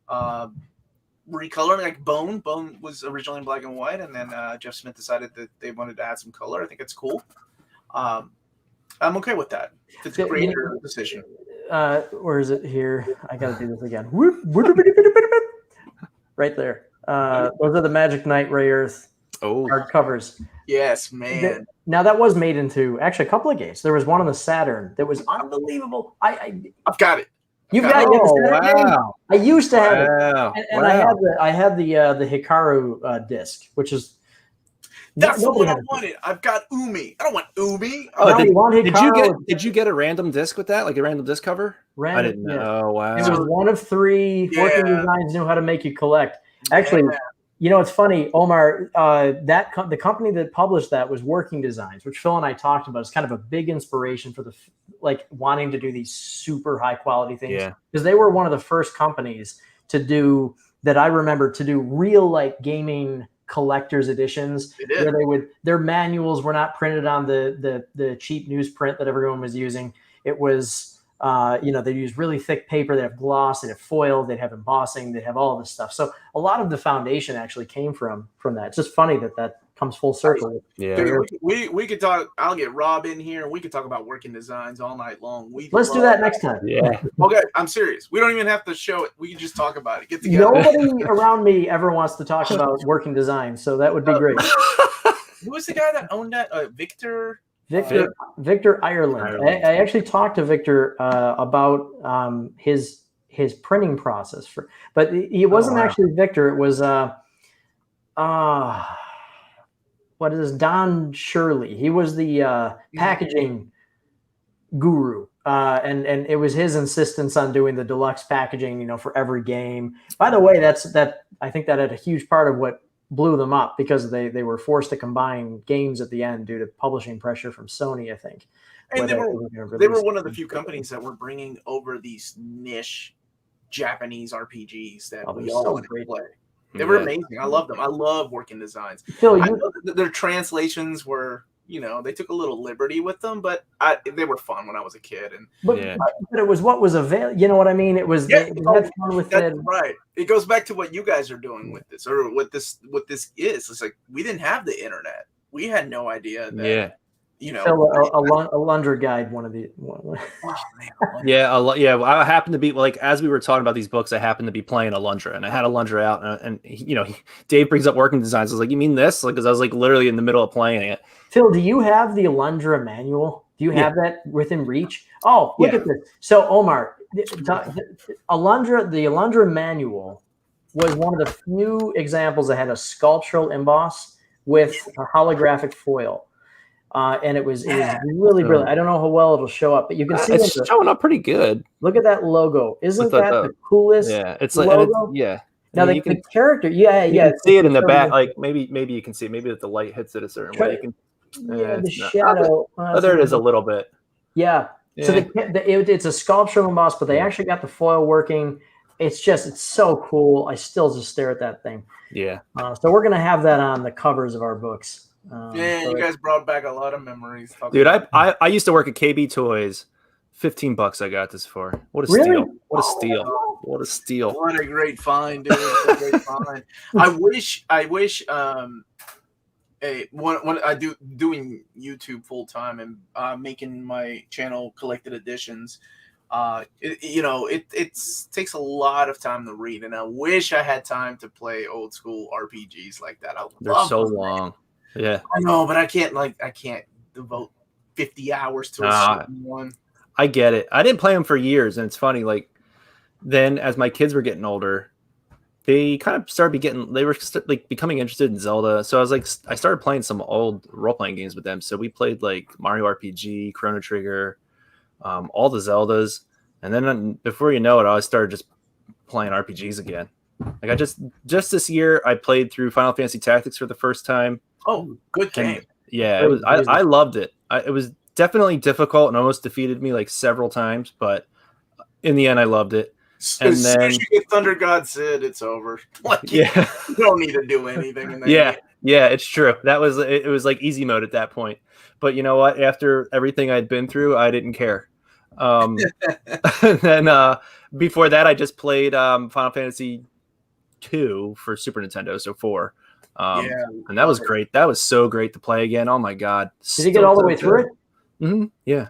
[SPEAKER 1] recoloring. Like Bone was originally in black and white, and then Jeff Smith decided that they wanted to add some color. I think it's cool. I'm okay with that. It's a creator decision.
[SPEAKER 2] Where is it here? I got to do this again. Right there. Those are the Magic Knight Ray Earth hard covers.
[SPEAKER 1] Yes, man.
[SPEAKER 2] Now that was made into actually a couple of games. There was one on the Saturn that was unbelievable. I've
[SPEAKER 1] got it.
[SPEAKER 2] You've got it.
[SPEAKER 3] Wow.
[SPEAKER 2] I used to have it, and I had the Hikaru disc, which is.
[SPEAKER 1] That's the one I wanted. I've got Umi. I don't want Umi.
[SPEAKER 3] Did you get a random disc with that, like a random disc cover?
[SPEAKER 2] Random,
[SPEAKER 3] I didn't know. Oh, wow.
[SPEAKER 2] It was one of 3 Working Designs knew how to make you collect. Actually, it's funny, Omar. The company that published that was Working Designs, which Phil and I talked about. It's kind of a big inspiration for wanting to do these super high quality things. Because they were one of the first companies to do that. I remember to do real gaming collector's editions where their manuals were not printed on the cheap newsprint that everyone was using. It was they use really thick paper. They have gloss, they have foil, they have embossing, they have all this stuff. So a lot of the foundation actually came from that. It's just funny that comes full circle.
[SPEAKER 3] Yeah,
[SPEAKER 1] dude, we could talk. I'll get Rob in here. We could talk about Working Designs all night long.
[SPEAKER 2] Let's do that next time.
[SPEAKER 3] Yeah.
[SPEAKER 1] Okay, I'm serious. We don't even have to show it. We can just talk about it. Get together.
[SPEAKER 2] Nobody around me ever wants to talk about Working Designs, so that would be great.
[SPEAKER 1] Who was the guy that owned that? Victor
[SPEAKER 2] Ireland. I actually talked to Victor about his printing process but he wasn't actually Victor. It was what is this? Don Shirley. He was the packaging guru. And it was his insistence on doing the deluxe packaging, for every game. By the way, I think that had a huge part of what blew them up because they were forced to combine games at the end due to publishing pressure from Sony, I think.
[SPEAKER 1] And they were one of the few companies that were bringing over these niche Japanese RPGs that we all want to play. They were amazing. I love them. I love working designs.
[SPEAKER 2] Phil,
[SPEAKER 1] I know that their translations were, they took a little liberty with them, but they were fun when I was a kid. And
[SPEAKER 2] but it was what was available. You know what I mean? It was they had fun with it.
[SPEAKER 1] Right. It goes back to what you guys are doing with this, or what this is. It's like we didn't have the internet. We had no idea that.
[SPEAKER 2] Phil, Alundra guide one of the.
[SPEAKER 1] Oh, man,
[SPEAKER 3] I happened to be as we were talking about these books, I happened to be playing Alundra, and I had Alundra out, and Dave brings up working designs. I was like, "You mean this?" Because I was literally in the middle of playing it.
[SPEAKER 2] Phil, do you have the Alundra Manual? Do you have that within reach? Oh, look at this. So Omar, the Alundra Manual was one of the few examples that had a sculptural emboss with a holographic foil. And it was really brilliant. I don't know how well it'll show up, but you can see
[SPEAKER 3] it's showing up pretty good.
[SPEAKER 2] Look at that logo. Isn't that the coolest?
[SPEAKER 3] Yeah, it's
[SPEAKER 2] logo? Now the character, you can
[SPEAKER 3] see it in the back. Maybe you can see it. Maybe if the light hits it a certain way, you can.
[SPEAKER 2] The shadow.
[SPEAKER 3] There it is a little bit.
[SPEAKER 2] Yeah. So it's a sculptural emboss, but they actually got the foil working. It's so cool. I still just stare at that thing.
[SPEAKER 3] Yeah.
[SPEAKER 2] So we're gonna have that on the covers of our books.
[SPEAKER 1] You guys brought back a lot of memories.
[SPEAKER 3] Dude, I used to work at KB Toys. $15 I got this for. What a steal. What a steal. What a steal.
[SPEAKER 1] What a great find, dude. What a great find. I wish when I doing YouTube full time and making my channel collected editions, it takes a lot of time to read, and I wish I had time to play old school RPGs like that.
[SPEAKER 3] They're so long. Yeah,
[SPEAKER 1] I know, but I can't devote 50 hours to a certain one.
[SPEAKER 3] I get it. I didn't play them for years, and it's funny. Then as my kids were getting older, they kind of started becoming interested in Zelda. So I started playing some old role playing games with them. So we played Mario RPG, Chrono Trigger, all the Zeldas, and then before you know it, I started just playing RPGs again. I just this year I played through Final Fantasy Tactics for the first time.
[SPEAKER 1] Oh, good game.
[SPEAKER 3] It was. I loved it. It was definitely difficult and almost defeated me several times, but in the end, I loved it. And
[SPEAKER 1] as soon as you get Thunder God Sid, it's over. You don't need to do anything. In that game.
[SPEAKER 3] It's true. It was easy mode at that point. But you know what? After everything I'd been through, I didn't care. And then before that, I just played Final Fantasy 2 for Super Nintendo, so 4. And that was great. That was so great to play again. Oh my god!
[SPEAKER 2] Did you get all the way through it?
[SPEAKER 3] Mm-hmm. Yeah.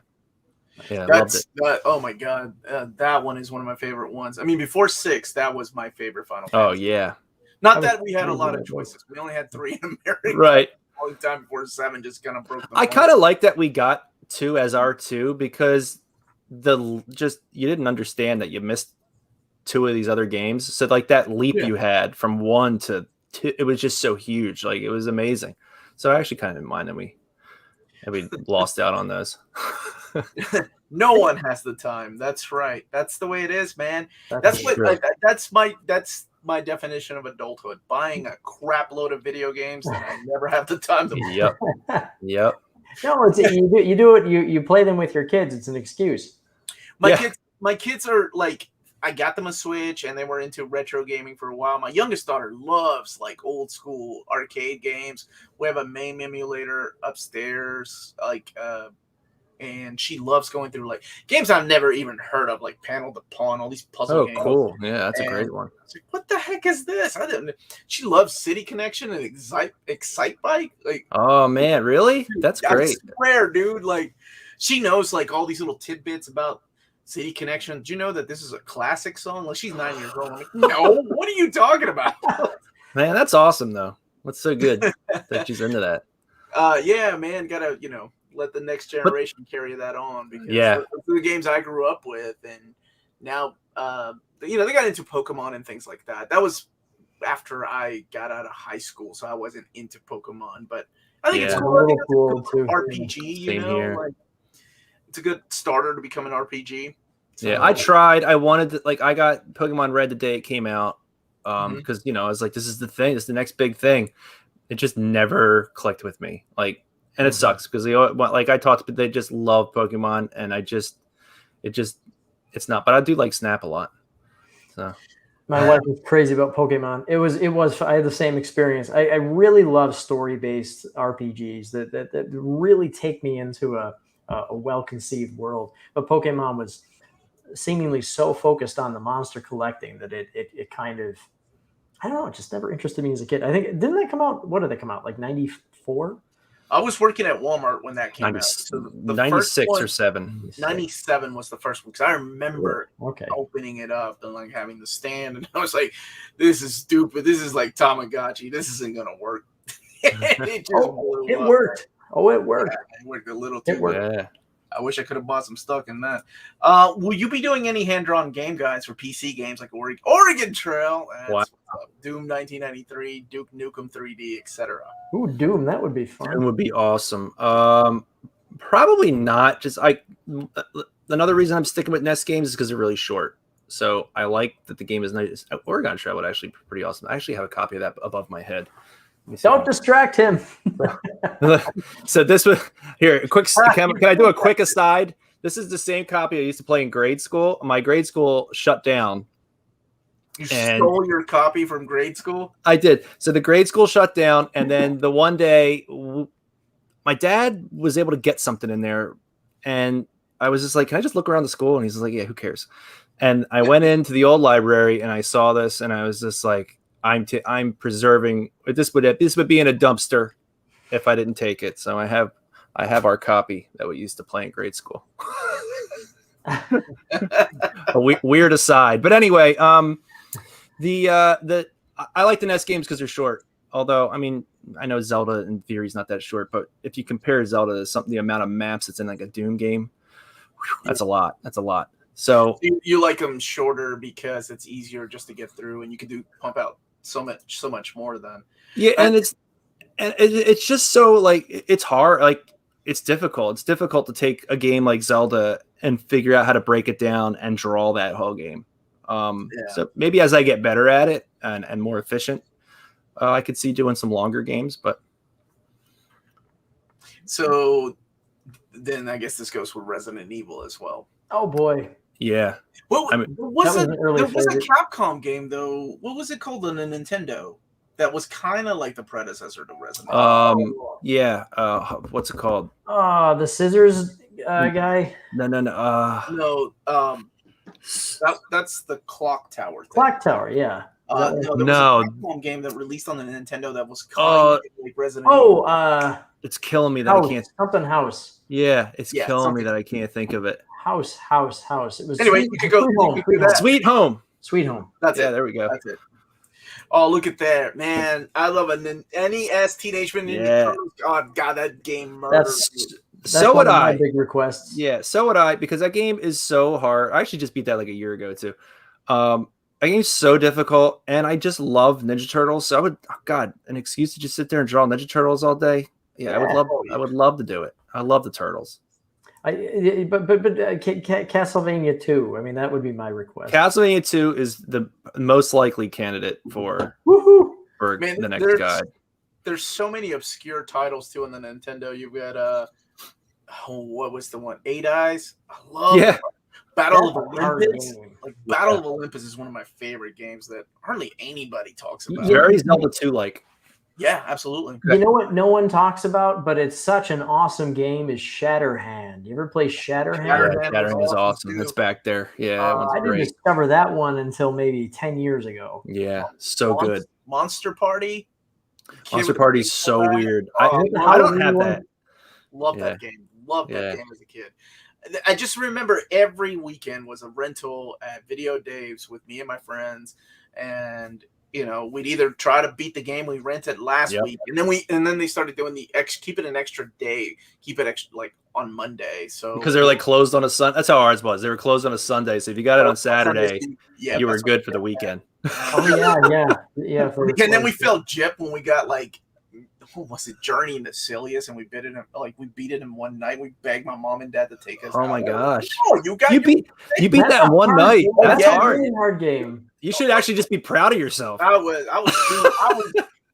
[SPEAKER 1] Loved it. Oh my god, that one is one of my favorite ones. I mean, before 6, that was my favorite Final Fantasy.
[SPEAKER 3] Oh yeah.
[SPEAKER 1] Not that we had a lot of choices. We only had 3 in America.
[SPEAKER 3] Right.
[SPEAKER 1] All the time before 7 just kind of broke.
[SPEAKER 3] I kind of like that we got 2 as R2 because you didn't understand that you missed 2 of these other games. So that leap you had from 1 to 2, it was just so huge. It was amazing. So I actually kind of didn't mind that we lost out on those.
[SPEAKER 1] No one has the time. That's right. That's the way it is, man. That's my definition of adulthood. Buying a crap load of video games that I never have the time to play.
[SPEAKER 3] Yep.
[SPEAKER 2] No, you do it. You play them with your kids. It's an excuse.
[SPEAKER 1] My kids are I got them a Switch, and they were into retro gaming for a while. My youngest daughter loves old school arcade games. We have a MAME emulator upstairs, and she loves going through games I've never even heard of, Panel to Pawn, all these puzzle games. Oh,
[SPEAKER 3] cool! Yeah, that's a great one.
[SPEAKER 1] I was what the heck is this? She loves City Connection and Excite Bike.
[SPEAKER 3] Oh man, really? That's great.
[SPEAKER 1] I swear, dude. She knows all these little tidbits about City Connection. Do you know that this is a classic song? She's 9 years old. I'm no, what are you talking about?
[SPEAKER 3] Man, that's awesome though. What's so good that she's into that?
[SPEAKER 1] Yeah, man, gotta let the next generation carry that on because the games I grew up with, and now they got into Pokemon and things like that. That was after I got out of high school, so I wasn't into Pokemon, but I think it's cool. I think it's a cool RPG.
[SPEAKER 3] Same here.
[SPEAKER 1] It's a good starter to become an RPG. So,
[SPEAKER 3] I tried. I wanted to I got Pokemon Red the day it came out because I was this is the thing. This is the next big thing. It just never clicked with me. And it sucks because I talked, but they just love Pokemon, and it's not. But I do like Snap a lot. So
[SPEAKER 2] My wife was crazy about Pokemon. It was. I had the same experience. I really love story-based RPGs that really take me into a well-conceived world. But Pokemon was seemingly so focused on the monster collecting that it kind of, I don't know, it just never interested me as a kid. I think, didn't they come out? What did they come out, like 94?
[SPEAKER 1] I was working at Walmart when that came out. So the
[SPEAKER 3] 96
[SPEAKER 1] first
[SPEAKER 3] or
[SPEAKER 1] one,
[SPEAKER 3] 7.
[SPEAKER 1] 97 was the first one, because I remember
[SPEAKER 2] Okay.
[SPEAKER 1] opening it up and like having the stand, and I was like, "This is stupid. This is like Tamagotchi. This isn't gonna work." It just blew
[SPEAKER 2] It
[SPEAKER 1] up.
[SPEAKER 2] worked. Oh, it worked.
[SPEAKER 1] Yeah, it worked a little too.
[SPEAKER 2] It worked.
[SPEAKER 3] Yeah.
[SPEAKER 1] I wish I could have bought some stock in that. Will you be doing any hand-drawn game guides for PC games like Oregon Trail,
[SPEAKER 3] Wow.
[SPEAKER 1] Doom 1993, Duke Nukem 3D, etc.?
[SPEAKER 2] Ooh, Doom, that would be fun.
[SPEAKER 3] It would be awesome. Probably not. Just another reason I'm sticking with NES games is because they're really short. So I like that the game is nice. Oregon Trail would actually be pretty awesome. I actually have a copy of that above my head.
[SPEAKER 2] Don't distract him.
[SPEAKER 3] So this was here. A quick. Can I do a quick aside? This is the same copy I used to play in grade school. My grade school shut down.
[SPEAKER 1] You stole your copy from grade school?
[SPEAKER 3] I did. So the grade school shut down, and then the one day, my dad was able to get something in there, and I was just like, "Can I just look around the school?" And he's like, "Yeah, who cares?" And I went into the old library, and I saw this, and I was just like, I'm preserving this would be in a dumpster if I didn't take it. So I have our copy that we used to play in grade school. A weird aside, but anyway, I like the NES games because they're short. Although, I mean, I know Zelda in theory is not that short, but if you compare Zelda to the amount of maps that's in like a Doom game, that's a lot. That's a lot. So
[SPEAKER 1] you like them shorter because it's easier just to get through, and you can pump out so much more then.
[SPEAKER 3] Yeah, and it's just so like it's hard, like it's difficult. It's difficult to take a game like Zelda and figure out how to break it down and draw that whole game. So maybe as I get better at it and more efficient, I could see doing some longer games. But
[SPEAKER 1] so then I guess this goes for Resident Evil as well.
[SPEAKER 2] Oh boy.
[SPEAKER 3] Yeah.
[SPEAKER 1] Well,
[SPEAKER 2] There was a
[SPEAKER 1] Capcom game though. What was it called on the Nintendo? That was kind of like the predecessor to Resident Evil.
[SPEAKER 3] Yeah. What's it called?
[SPEAKER 2] The scissors guy.
[SPEAKER 3] No.
[SPEAKER 1] That's the Clock Tower thing.
[SPEAKER 2] Clock Tower, yeah.
[SPEAKER 1] There was a Capcom game that released on the Nintendo that was kind of like Resident Evil.
[SPEAKER 3] It's killing me that I can't.
[SPEAKER 2] Something House.
[SPEAKER 3] Yeah, it's killing me that I can't think of it.
[SPEAKER 2] House. It was
[SPEAKER 1] anyway. You could go
[SPEAKER 3] Sweet Home.
[SPEAKER 2] Sweet Home.
[SPEAKER 1] That's it.
[SPEAKER 3] There we go.
[SPEAKER 1] That's it. Oh, look at that, man! I love a NES Teenage Mutant Ninja Turtles. Oh, God, that game murdered.
[SPEAKER 2] That's
[SPEAKER 3] so would I.
[SPEAKER 2] Big requests.
[SPEAKER 3] Yeah, so would I, because that game is so hard. I actually just beat that like a year ago too. That game's so difficult, and I just love Ninja Turtles. So I would, an excuse to just sit there and draw Ninja Turtles all day. Yeah, I would love to do it. I love the Turtles.
[SPEAKER 2] But Castlevania 2. I mean, that would be my request.
[SPEAKER 3] Castlevania 2 is the most likely candidate for the next guide.
[SPEAKER 1] There's so many obscure titles too on the Nintendo. You've got what was the one? 8 Eyes. I love Battle of Olympus. Like Battle of Olympus is one of my favorite games that hardly anybody talks about.
[SPEAKER 3] Very Zelda 2 like.
[SPEAKER 1] Yeah, absolutely.
[SPEAKER 2] You know what no one talks about, but it's such an awesome game, is Shatterhand. You ever play Shatterhand?
[SPEAKER 3] Shatterhand is awesome. It's back there. Yeah,
[SPEAKER 2] I didn't discover that one until maybe 10 years ago.
[SPEAKER 3] Yeah, so good.
[SPEAKER 1] Monster Party.
[SPEAKER 3] Monster Party is so weird. I don't have that.
[SPEAKER 1] Love that game. Love that game as a kid. I just remember every weekend was a rental at Video Dave's with me and my friends, and we'd either try to beat the game we rented last week, and then they started doing keep it an extra day, keep it extra like on Monday. So
[SPEAKER 3] because they're like closed on a Sunday. That's how ours was. They were closed on a Sunday, so if you got it on Saturday, you were good for the weekend.
[SPEAKER 2] Yeah.
[SPEAKER 1] And then we felt gypped when we got like, what was it, Journey into Silius, and we beat it in one night. We begged my mom and dad to take us.
[SPEAKER 3] Oh my gosh!
[SPEAKER 1] Oh, you beat
[SPEAKER 3] that in one night. That's hard.
[SPEAKER 2] Really hard game.
[SPEAKER 3] You should actually just be proud of yourself.
[SPEAKER 1] I was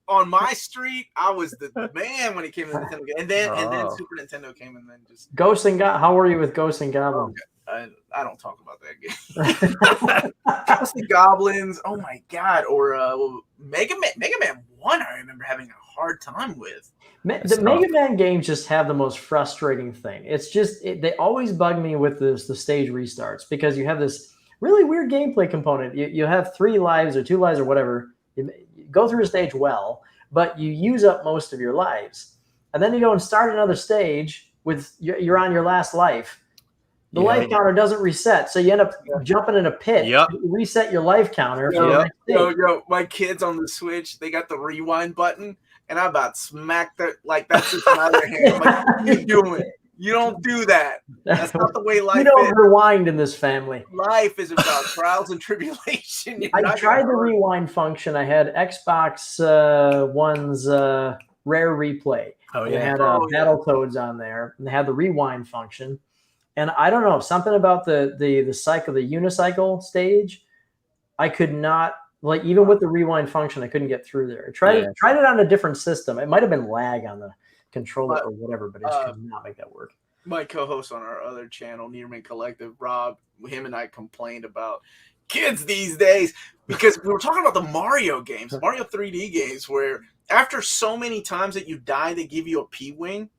[SPEAKER 1] on my street. I was the man when it came to Nintendo, and then Super Nintendo came, and then just
[SPEAKER 2] Ghosts and How were you with Ghosts and Goblins?
[SPEAKER 1] I don't talk about that game. House of Goblins. Oh my god! Or Mega Man 1. I remember having a hard time with.
[SPEAKER 2] The Mega Man games just have the most frustrating thing. It's just they always bug me with the stage restarts because you have this really weird gameplay component. You have 3 lives or 2 lives or whatever. You go through a stage well, but you use up most of your lives, and then you go and start another stage with you're on your last life. The life counter doesn't reset, so you end up jumping in a pit.
[SPEAKER 3] Yep.
[SPEAKER 2] To reset your life counter. For the next
[SPEAKER 1] Yo, my kids on the Switch, they got the rewind button, and I about smacked that like that's just my other hand. I'm like, what are you doing? You don't do that. That's not the way life is.
[SPEAKER 2] You don't rewind in this family.
[SPEAKER 1] Life is about trials and tribulation.
[SPEAKER 2] I tried the rewind function. I had Xbox One's Rare Replay.
[SPEAKER 3] Oh
[SPEAKER 2] It
[SPEAKER 3] yeah.
[SPEAKER 2] had Battletoads on there, and they had the rewind function. And I don't know, something about the cycle, the unicycle stage, I could not, like, even with the rewind function, I couldn't get through there. I tried it on a different system. It might have been lag on the controller or whatever, but it just could not make that work.
[SPEAKER 1] My co-host on our other channel, Near Mint Collective, Rob, him and I complained about kids these days because we were talking about the Mario games, Mario 3D games, where after so many times that you die, they give you a P-Wing.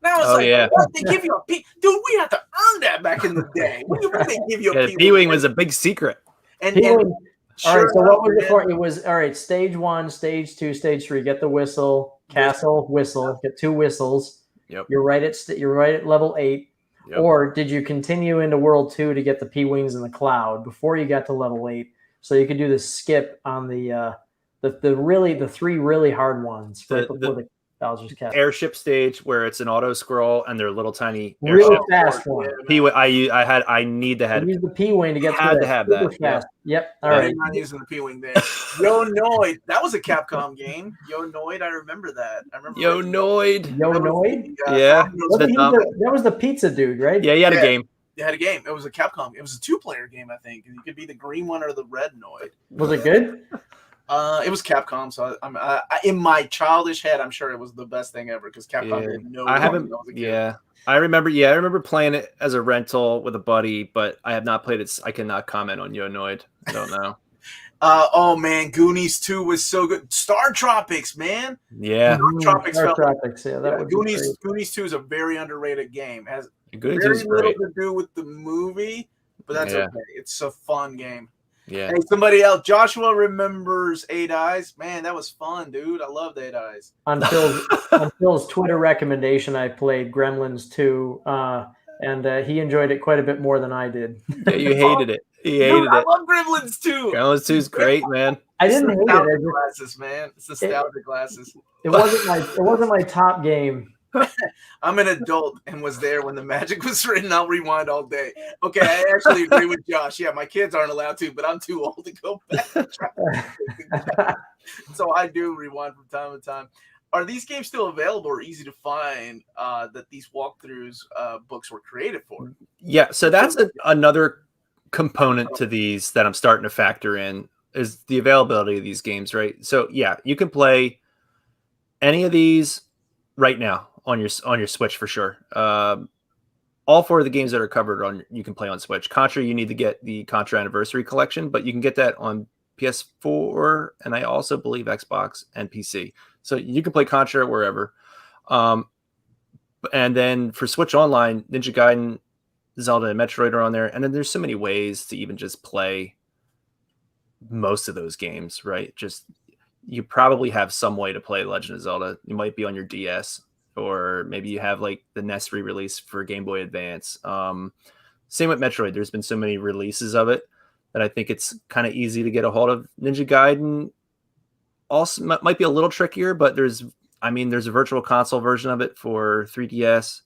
[SPEAKER 1] Now it's what? They give you a P? Dude, we had to earn that back in the day. What do you mean they give you a P-Wing?
[SPEAKER 3] P-Wing was a big secret.
[SPEAKER 2] All right, so what was it for? It was, all right, stage 1, stage 2, stage 3, get the whistle, castle, whistle, get 2 whistles.
[SPEAKER 3] Yep.
[SPEAKER 2] You're right at level 8. Yep. Or did you continue into World 2 to get the P-Wings in the cloud before you got to level 8? So you could do the skip on the 3 really hard ones before the Bowser's Castle.
[SPEAKER 3] Airship stage where it's an auto scroll and they're little tiny
[SPEAKER 2] really fast one.
[SPEAKER 3] I need to have
[SPEAKER 2] use the P-Wing to get
[SPEAKER 3] had to have that.
[SPEAKER 2] Fast. Yep. All right.
[SPEAKER 1] I'm not using the P-Wing there. Yo Noid, that was a Capcom game. Yo Noid, I remember that.
[SPEAKER 3] Yo Noid.
[SPEAKER 2] Yeah. That was the pizza dude, right?
[SPEAKER 3] Yeah, he had a game.
[SPEAKER 1] They had a game. It was a Capcom. It was a 2-player game, I think. You could be the green one or the red Noid.
[SPEAKER 2] Was it good?
[SPEAKER 1] It was Capcom, so I'm in my childish head, I'm sure it was the best thing ever because Capcom didn't know.
[SPEAKER 3] I haven't. I remember playing it as a rental with a buddy, but I have not played it. I cannot comment on Yo Noid. I don't know.
[SPEAKER 1] Oh man, Goonies 2 was so good. Star Tropics, man.
[SPEAKER 3] Yeah,
[SPEAKER 2] Star Tropics. Yeah, that would
[SPEAKER 1] Goonies 2 is a very underrated game. It has
[SPEAKER 3] Goonies
[SPEAKER 1] very
[SPEAKER 3] is
[SPEAKER 1] little
[SPEAKER 3] great.
[SPEAKER 1] to do with the movie, but that's okay. It's a fun game.
[SPEAKER 3] Yeah.
[SPEAKER 1] Hey, somebody else. Joshua remembers 8 Eyes. Man, that was fun, dude. I loved 8 Eyes.
[SPEAKER 2] On Phil's Twitter recommendation, I played Gremlins 2, and he enjoyed it quite a bit more than I did.
[SPEAKER 3] Yeah, you hated it. I
[SPEAKER 1] love Gremlins 2.
[SPEAKER 3] Gremlins 2 is great, man.
[SPEAKER 2] I didn't hate it.
[SPEAKER 1] Glasses, man. It's nostalgia glasses.
[SPEAKER 2] It wasn't my top game.
[SPEAKER 1] I'm an adult and was there when the magic was written. I'll rewind all day. Okay, I actually agree with Josh. Yeah, my kids aren't allowed to, but I'm too old to go back. So I do rewind from time to time. Are these games still available or easy to find that these walkthroughs books were created for?
[SPEAKER 3] Yeah, so that's another component to these that I'm starting to factor in is the availability of these games, right? So yeah, you can play any of these right now on your Switch for sure. All 4 of the games that are covered you can play on Switch. Contra, you need to get the Contra Anniversary Collection, but you can get that on PS4 and I also believe Xbox and PC. So you can play Contra wherever. And then for Switch Online, Ninja Gaiden, Zelda, and Metroid are on there. And then there's so many ways to even just play most of those games, right? Just you probably have some way to play Legend of Zelda. You might be on your DS, or maybe you have like the NES re-release for Game Boy Advance. Same with Metroid. There's been so many releases of it that I think it's kind of easy to get a hold of. Ninja Gaiden also might be a little trickier, but there's a virtual console version of it for 3DS,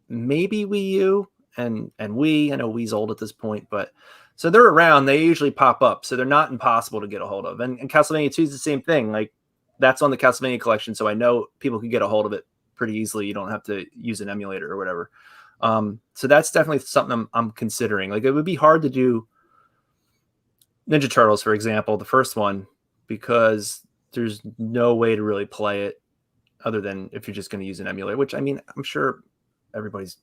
[SPEAKER 3] maybe Wii U and Wii. I know Wii's old at this point, but so they're around. They usually pop up, so they're not impossible to get a hold of. And Castlevania 2 is the same thing. Like that's on the Castlevania collection, so I know people can get a hold of it pretty easily. You don't have to use an emulator or whatever. So that's definitely something I'm considering. Like it would be hard to do Ninja Turtles, for example, the first one, because there's no way to really play it other than if you're just going to use an emulator, which I mean, I'm sure everybody's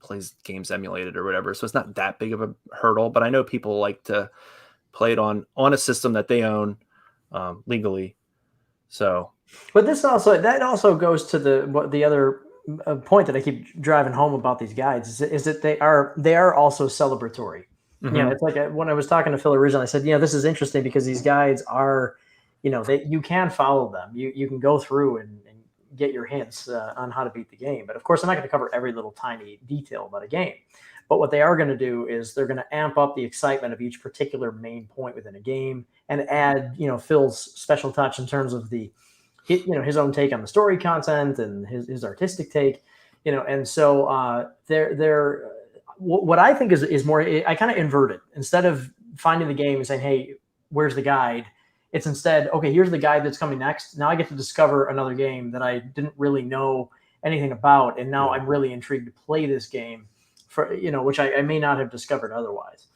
[SPEAKER 3] plays games emulated or whatever, so it's not that big of a hurdle. But I know people like to play it on a system that they own legally. So,
[SPEAKER 2] but this also goes to the other point that I keep driving home about these guides is that they are also celebratory.
[SPEAKER 3] mm-hmm.
[SPEAKER 2] It's like when I was talking to Phil originally, I said, this is interesting because these guides are, you can follow them. You can go through and get your hints on how to beat the game. But of course, I'm not going to cover every little tiny detail about a game. But what they are going to do is they're going to amp up the excitement of each particular main point within a game and add, Phil's special touch in terms of his own take on the story content and his artistic take, and so they're what I think is more, I kind of invert it. Instead of finding the game and saying, hey, where's the guide? It's instead, okay, here's the guide that's coming next. Now I get to discover another game that I didn't really know anything about. And now I'm really intrigued to play this game for, which I may not have discovered otherwise.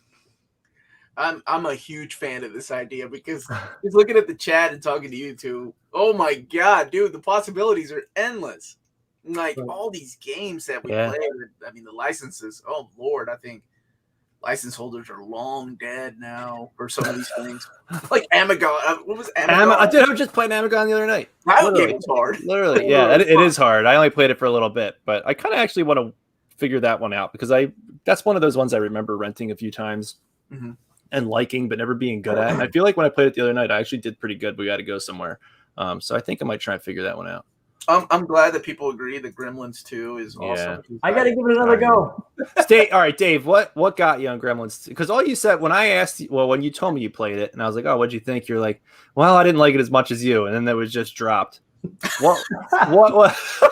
[SPEAKER 1] I'm a huge fan of this idea because just looking at the chat and talking to you two, oh my God, dude, the possibilities are endless. Like all these games that we play, I mean, the licenses, oh Lord, I think license holders are long dead now for some of these things. Like Amagon. What was Amagon?
[SPEAKER 3] I was just playing Amagon the other night.
[SPEAKER 1] That game was hard.
[SPEAKER 3] Literally, yeah, it is hard. I only played it for a little bit, but I kind of actually want to figure that one out because that's one of those ones I remember renting a few times and liking, but never being good at. And I feel like when I played it the other night, I actually did pretty good. We got to go somewhere. So I think I might try and figure that one out.
[SPEAKER 1] I'm glad that people agree that Gremlins 2 is awesome.
[SPEAKER 2] I got to give it another go.
[SPEAKER 3] All right, Dave, what got you on Gremlins 2? Because all you said when I asked you, when you told me you played it, and I was like, oh, what'd you think? You're like, well, I didn't like it as much as you. And then that was just dropped. What?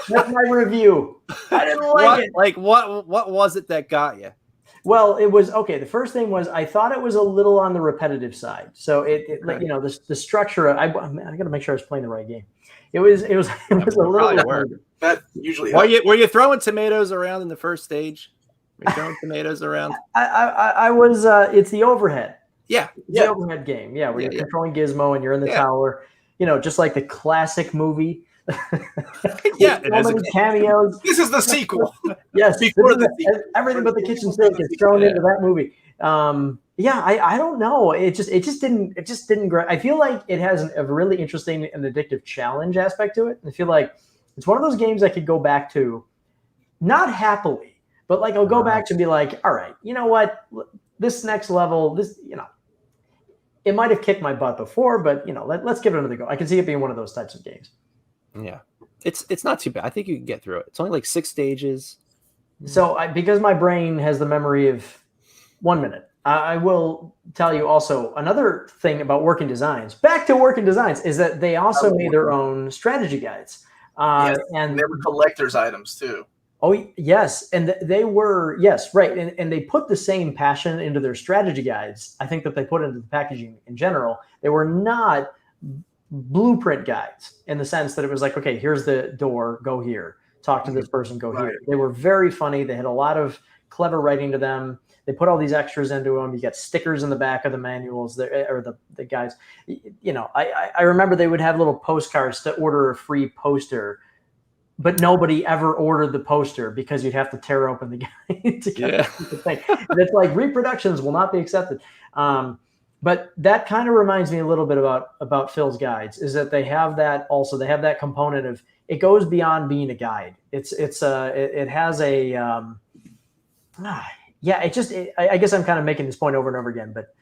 [SPEAKER 2] That's my review. I didn't like it.
[SPEAKER 3] Like, what was it that got you?
[SPEAKER 2] Well, it was okay. The first thing was I thought it was a little on the repetitive side. So like the structure. I got to make sure I was playing the right game. It was a little.
[SPEAKER 1] That usually.
[SPEAKER 3] Were you throwing tomatoes around in the first stage? Were you throwing tomatoes around?
[SPEAKER 2] I was. It's the overhead.
[SPEAKER 3] Yeah,
[SPEAKER 2] the overhead game. Yeah, where you're controlling Gizmo and you're in the tower. Just like the classic movie.
[SPEAKER 3] Yeah,
[SPEAKER 2] so many cameos.
[SPEAKER 1] This is the sequel.
[SPEAKER 2] Yes,
[SPEAKER 1] before the sequel.
[SPEAKER 2] Everything but the kitchen sink is thrown into that movie. I don't know. It just didn't. I feel like it has a really interesting and addictive challenge aspect to it. I feel like it's one of those games I could go back to, not happily, but like I'll go back to be like, all right, you know what, this next level, it might have kicked my butt before, but let's give it another go. I can see it being one of those types of games.
[SPEAKER 3] Yeah, it's not too bad. I think you can get through it. It's only like 6 stages.
[SPEAKER 2] So because my brain has the memory of 1 minute. I will tell you also another thing about Working Designs. Back to Working Designs is that they also made their own strategy guides.
[SPEAKER 1] And they were collector's items too.
[SPEAKER 2] Oh, yes. And they were, yes, right. And they put the same passion into their strategy guides, I think, that they put into the packaging in general. They were not blueprint guides in the sense that it was like, okay, here's the door, go here. Talk to this person, go here. They were very funny. They had a lot of clever writing to them. They put all these extras into them. You get stickers in the back of the manuals or the guides. I remember they would have little postcards to order a free poster, but nobody ever ordered the poster because you'd have to tear open the guide to get the thing. And it's like reproductions will not be accepted. But that kind of reminds me a little bit about Phil's guides is that they have that component of it goes beyond being a guide. It has a I guess I'm kind of making this point over and over again, but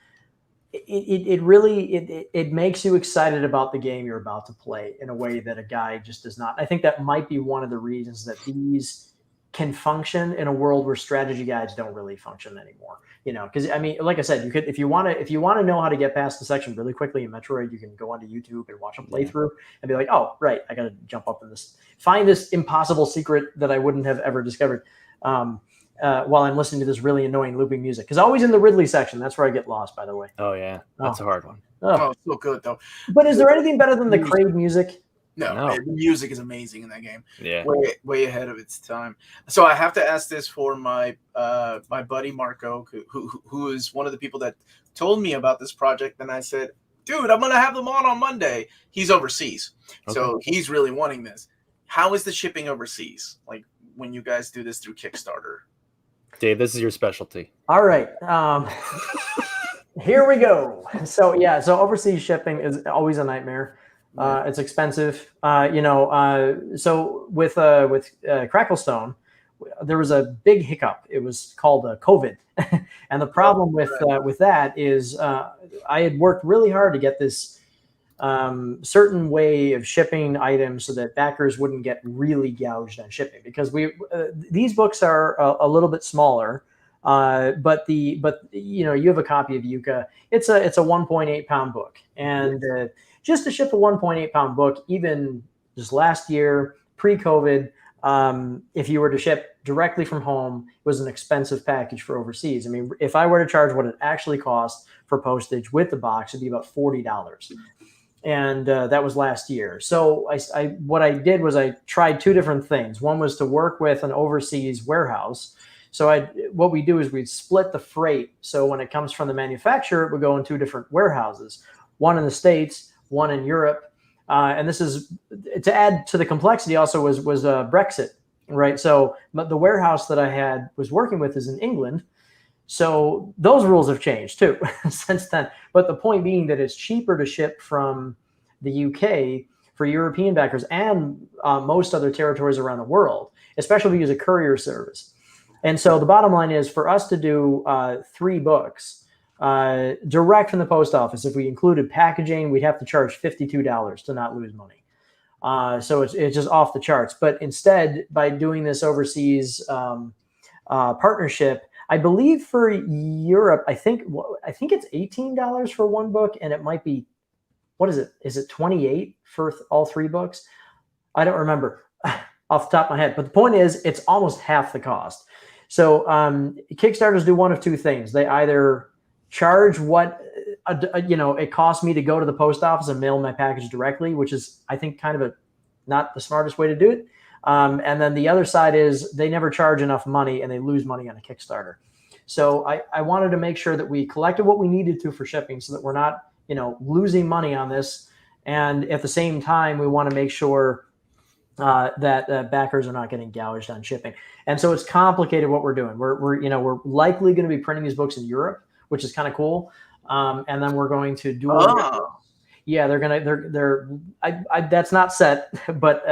[SPEAKER 2] it really makes you excited about the game you're about to play in a way that a guide just does not. I think that might be one of the reasons that these can function in a world where strategy guides don't really function anymore. Because I mean, like I said, you could if you want to know how to get past the section really quickly in Metroid, you can go onto YouTube and watch a playthrough and be like, oh right, I got to jump up in this, find this impossible secret that I wouldn't have ever discovered. While I'm listening to this really annoying looping music. Because always in the Ridley section, that's where I get lost, by the way.
[SPEAKER 3] Oh, yeah. That's a hard one.
[SPEAKER 1] Oh, it's so good, though.
[SPEAKER 2] But is there anything better than the Crave music?
[SPEAKER 1] No. The music is amazing in that game.
[SPEAKER 3] Yeah.
[SPEAKER 1] Way ahead of its time. So I have to ask this for my my buddy Marco, who is one of the people that told me about this project. And I said, dude, I'm going to have them on Monday. He's overseas. Okay. So he's really wanting this. How is the shipping overseas? Like when you guys do this through Kickstarter?
[SPEAKER 3] Dave, this is your specialty.
[SPEAKER 2] All right. Here we go. So yeah, so overseas shipping is always a nightmare. It's expensive. So with Cracklestone, there was a big hiccup. It was called COVID, and the problem with that is I had worked really hard to get this certain way of shipping items so that backers wouldn't get really gouged on shipping, because these books are a little bit smaller. But you have a copy of Yucca. It's a 1.8 pound book, and just to ship a 1.8 pound book, even just last year pre-COVID, if you were to ship directly from home, it was an expensive package for overseas. I mean, if I were to charge what it actually cost for postage with the box, it'd be about $40. And that was last year. So what I did was I tried two different things. One was to work with an overseas warehouse. So what we do is we'd split the freight. So when it comes from the manufacturer, it would go in two different warehouses, one in the States, one in Europe. And this is to add to the complexity also was Brexit, right? So the warehouse that I was working with is in England. So those rules have changed too since then. But the point being that it's cheaper to ship from the UK for European backers and most other territories around the world, especially if we use a courier service. And so the bottom line is, for us to do 3 books direct from the post office, if we included packaging, we'd have to charge $52 to not lose money. So it's just off the charts. But instead, by doing this overseas partnership, I believe for Europe, I think it's $18 for one book, and it might be, what is it? Is it 28 for all 3 books? I don't remember off the top of my head. But the point is, it's almost half the cost. So Kickstarters do one of two things. They either charge what it costs me to go to the post office and mail my package directly, which is, I think, kind of not the smartest way to do it. And then the other side is they never charge enough money and they lose money on a Kickstarter. So I wanted to make sure that we collected what we needed to for shipping so that we're not, losing money on this. And at the same time, we want to make sure that backers are not getting gouged on shipping. And so it's complicated what we're doing. We're likely going to be printing these books in Europe, which is kind of cool. And then we're going to do yeah, that's not set, but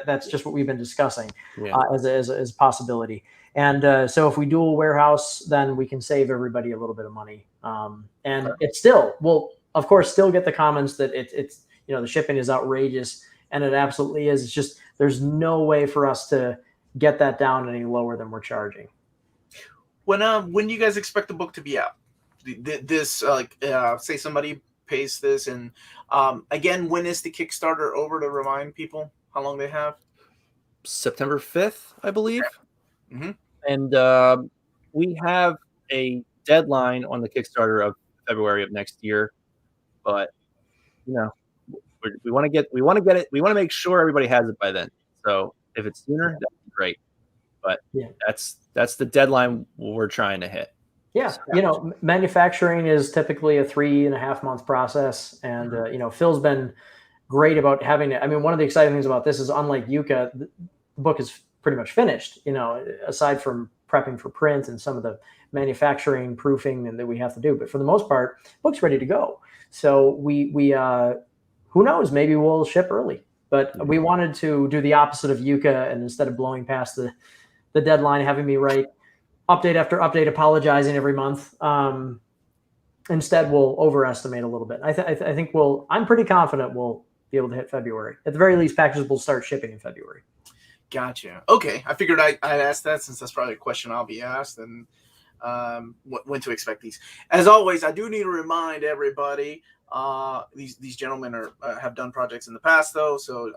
[SPEAKER 2] that's just what we've been discussing as a possibility. And so if we dual warehouse, then we can save everybody a little bit of money. And it still will, of course, still get the comments that it's the shipping is outrageous, and it absolutely is. It's just there's no way for us to get that down any lower than we're charging.
[SPEAKER 1] When do you guys expect the book to be out? This say somebody pays this, and again, when is the Kickstarter over, to remind people how long they have?
[SPEAKER 3] September 5th, I believe.
[SPEAKER 1] Mm-hmm.
[SPEAKER 3] And we have a deadline on the Kickstarter of February of next year, but we want to get it. We want to make sure everybody has it by then. So if it's sooner, that'd be great. But that's the deadline we're trying to hit.
[SPEAKER 2] Yeah, manufacturing is typically a 3.5 month process, and Phil's been great about having it. I mean, one of the exciting things about this is, unlike Yucca, the book is pretty much finished. Aside from prepping for print and some of the manufacturing proofing that we have to do, but for the most part, book's ready to go. So we who knows, maybe we'll ship early. But we wanted to do the opposite of Yucca, and instead of blowing past the deadline, having me write update after update, apologizing every month. Instead, we'll overestimate a little bit. I think I'm pretty confident we'll be able to hit February. At the very least, packages will start shipping in February.
[SPEAKER 1] Gotcha. Okay. I figured I'd ask that, since that's probably a question I'll be asked, and when to expect these. As always, I do need to remind everybody, these gentlemen have done projects in the past, though, so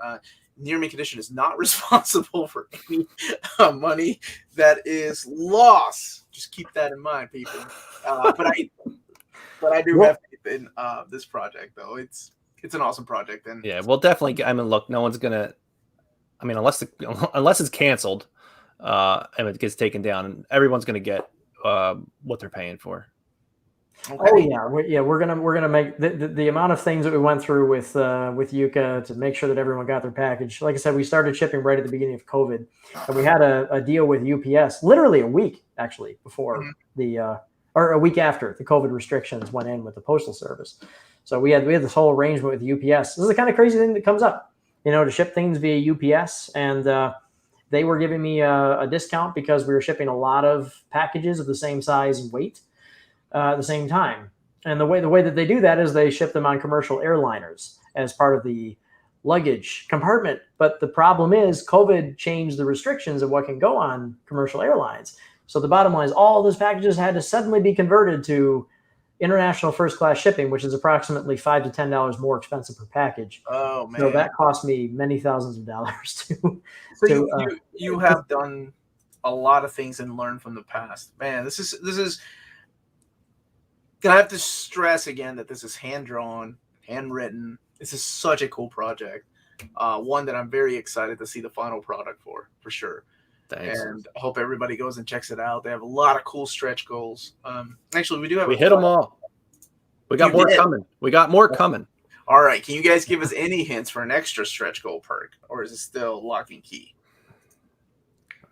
[SPEAKER 1] Near Mint Condition is not responsible for any money that is lost. Just keep that in mind, people. But I do have faith in this project, though. It's an awesome project, and
[SPEAKER 3] we'll definitely. I mean, look, no one's gonna. I mean, unless it's canceled, and it gets taken down, everyone's gonna get what they're paying for.
[SPEAKER 1] Okay.
[SPEAKER 2] Oh yeah, we're gonna make the amount of things that we went through with Yuka to make sure that everyone got their package. Like I said, we started shipping right at the beginning of COVID, and we had a deal with UPS literally a week actually before or a week after the COVID restrictions went in with the postal service. So we had this whole arrangement with UPS. This is the kind of crazy thing that comes up, to ship things via UPS, and they were giving me a discount because we were shipping a lot of packages of the same size and weight at the same time. And the way that they do that is they ship them on commercial airliners as part of the luggage compartment. But the problem is COVID changed the restrictions of what can go on commercial airlines. So the bottom line is all those packages had to suddenly be converted to international first class shipping, which is approximately $5 to $10 more expensive per package.
[SPEAKER 1] Oh man!
[SPEAKER 2] So that cost me many thousands of dollars to.
[SPEAKER 1] So you have done a lot of things and learned from the past, man. This is. I have to stress again that this is hand drawn, handwritten. This is such a cool project. One that I'm very excited to see the final product for sure.
[SPEAKER 3] Thanks.
[SPEAKER 1] And I hope everybody goes and checks it out. They have a lot of cool stretch goals. Actually, we do have.
[SPEAKER 3] We hit them all. We got more coming. We got more coming.
[SPEAKER 1] All right. Can you guys give us any hints for an extra stretch goal perk, or is it still lock and key?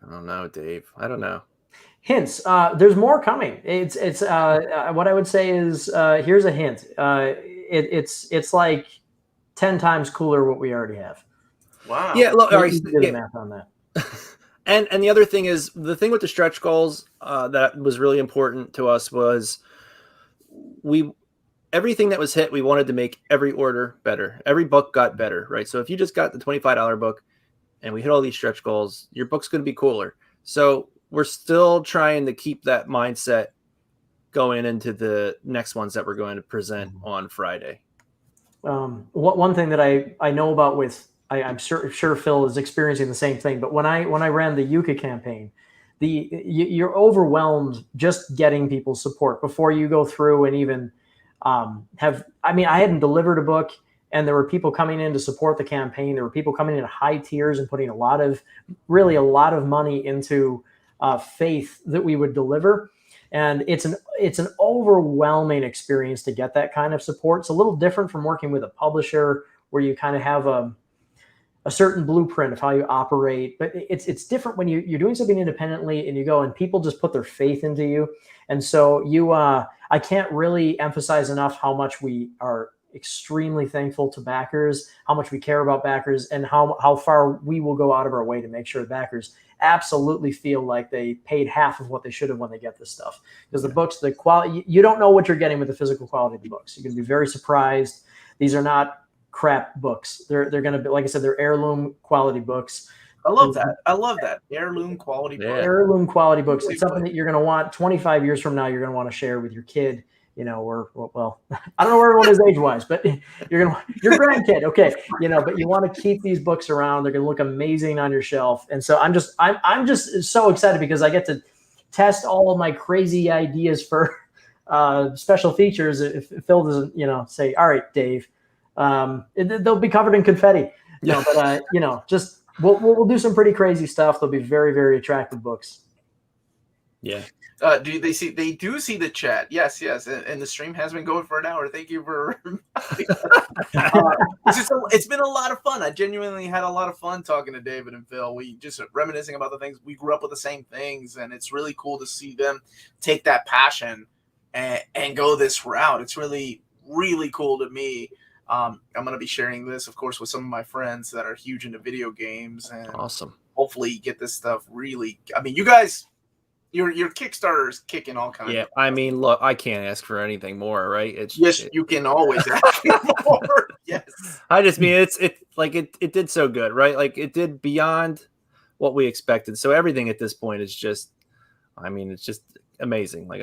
[SPEAKER 3] I don't know, Dave. I don't know.
[SPEAKER 2] Hints. There's more coming. It's what I would say is here's a hint. It's like 10 times cooler what we already have.
[SPEAKER 1] Wow.
[SPEAKER 3] Yeah. Look, all right.
[SPEAKER 2] Do the math on that.
[SPEAKER 3] And the other thing is the thing with the stretch goals that was really important to us was everything that was hit, we wanted to make every order better. Every book got better, right? So if you just got the $25 book and we hit all these stretch goals, your book's going to be cooler. So we're still trying to keep that mindset going into the next ones that we're going to present on Friday.
[SPEAKER 2] One thing that I know about with I'm sure Phil is experiencing the same thing. But when I ran the Yuka campaign, you're overwhelmed just getting people's support before you go through and even I hadn't delivered a book, and there were people coming in to support the campaign. There were people coming in at high tiers and putting a lot of money into faith that we would deliver. And it's an overwhelming experience to get that kind of support. It's a little different from working with a publisher where you kind of have a certain blueprint of how you operate, but it's different when you're doing something independently and you go and people just put their faith into you. And so I can't really emphasize enough how much we are extremely thankful to backers, how much we care about backers, and how far we will go out of our way to make sure backers absolutely feel like they paid half of what they should have when they get this stuff. Because the books, the quality, you don't know what you're getting with the physical quality of the books. You're going to be very surprised. These are not crap books. They're going to be, like I said, they're heirloom quality books.
[SPEAKER 1] I love that. Heirloom quality books.
[SPEAKER 2] Heirloom quality books. It's something that you're going to want 25 years from now. You're going to want to share with your kid, or I don't know where everyone is age-wise, but your grandkid, okay, but you want to keep these books around. They're going to look amazing on your shelf. And so I'm just so excited because I get to test all of my crazy ideas for special features. If Phil doesn't, say, all right, Dave, they'll be covered in confetti, but just we'll do some pretty crazy stuff. They'll be very, very attractive books.
[SPEAKER 3] Yeah.
[SPEAKER 1] They do see the chat. Yes. And the stream has been going for an hour. Thank you for it's been a lot of fun. I genuinely had a lot of fun talking to David and Phil. We just reminiscing about the things we grew up with, the same things, and it's really cool to see them take that passion and go this route. It's really, really cool to me. I'm going to be sharing this, of course, with some of my friends that are huge into video games, and
[SPEAKER 3] awesome.
[SPEAKER 1] Hopefully get this stuff really. I mean, you guys, your Kickstarter is kicking all kinds.
[SPEAKER 3] Yeah, I mean, look, I can't ask for anything more, right?
[SPEAKER 1] You can always ask for more. Yes,
[SPEAKER 3] I just mean it did so good, right? Like it did beyond what we expected. So everything at this point is just, it's just amazing. Like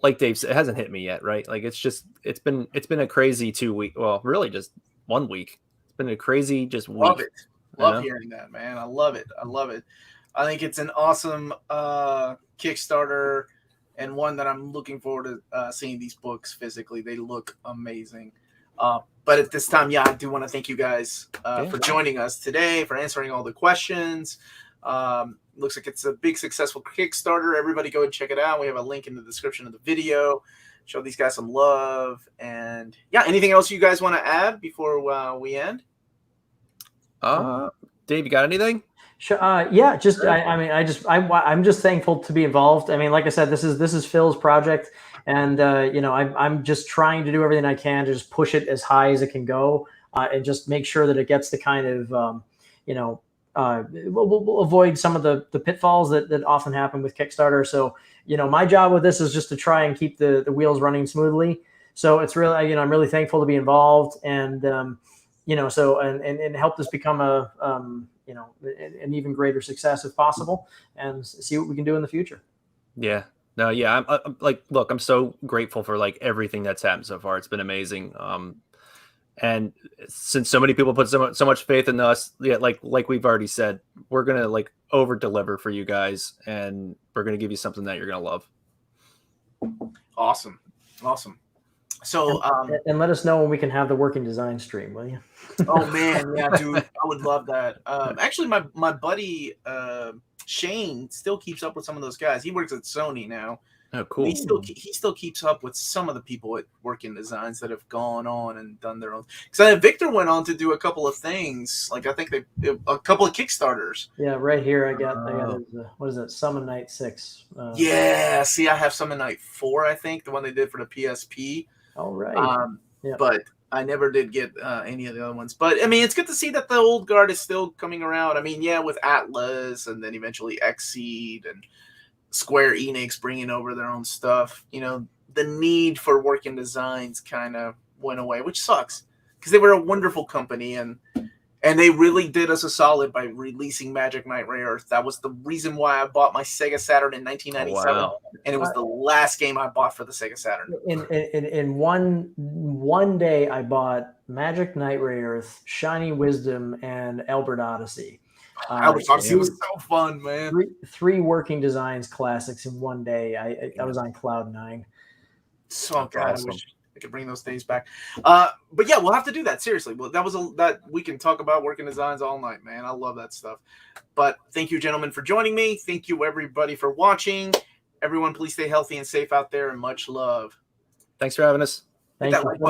[SPEAKER 3] like Dave said, it hasn't hit me yet, right? Like it's been a crazy 2 weeks. Well, really just 1 week. It's been a crazy just week.
[SPEAKER 1] Love it. Love hearing that, man. I love it. I think it's an awesome Kickstarter and one that I'm looking forward to seeing these books physically. They look amazing. But at this time, I do want to thank you guys for joining us today, for answering all the questions. Looks like it's a big successful Kickstarter. Everybody go and check it out. We have a link in the description of the video. Show these guys some love. And yeah, anything else you guys want to add before we end?
[SPEAKER 3] Dave, you got anything?
[SPEAKER 2] Sure. Yeah, just I'm just thankful to be involved. I mean, like I said, this is Phil's project, and I'm just trying to do everything I can to just push it as high as it can go, and just make sure that it gets the kind of we'll avoid some of the pitfalls that often happen with Kickstarter. So my job with this is just to try and keep the wheels running smoothly. So it's really I'm really thankful to be involved, and and help this become an even greater success if possible, and see what we can do in the future.
[SPEAKER 3] Yeah. No, yeah. I'm look, I'm so grateful for like everything that's happened so far. It's been amazing. And since so many people put so much faith in us, yeah, like we've already said, we're gonna like over deliver for you guys, and we're gonna give you something that you're gonna love.
[SPEAKER 1] Awesome. So
[SPEAKER 2] and let us know when we can have the working design stream, will you?
[SPEAKER 1] Oh man, yeah, dude, I would love that. Actually, my buddy Shane still keeps up with some of those guys. He works at Sony now.
[SPEAKER 3] Oh, cool.
[SPEAKER 1] He still keeps up with some of the people at Working Designs that have gone on and done their own. Because Victor went on to do a couple of things. Like I think a couple of Kickstarters.
[SPEAKER 2] Yeah, right here I got what is it? Summon Night 6.
[SPEAKER 1] Yeah, see, I have Summon Night 4. I think the one they did for the PSP.
[SPEAKER 2] All right.
[SPEAKER 1] But I never did get any of the other ones. But I mean, it's good to see that the old guard is still coming around. I mean, yeah, with Atlas and then eventually Xseed and Square Enix bringing over their own stuff. The need for Working Designs kind of went away, which sucks because they were a wonderful company and they really did us a solid by releasing Magic Knight Ray Earth. That was the reason why I bought my Sega Saturn in 1997, and it was the last game I bought for the Sega Saturn.
[SPEAKER 2] In one day, I bought Magic Knight Ray Earth, Shiny Wisdom, and Albert Odyssey.
[SPEAKER 1] Albert Odyssey was so fun, man.
[SPEAKER 2] Three Working Designs classics in one day. I was on cloud 9.
[SPEAKER 1] So God, awesome. I wish I could bring those days back. But yeah, we'll have to do that. Seriously. Well, that we can talk about Working Designs all night, man. I love that stuff. But thank you, gentlemen, for joining me. Thank you, everybody, for watching. Everyone, please stay healthy and safe out there, and much love.
[SPEAKER 3] Thanks for having us.
[SPEAKER 2] Thank you.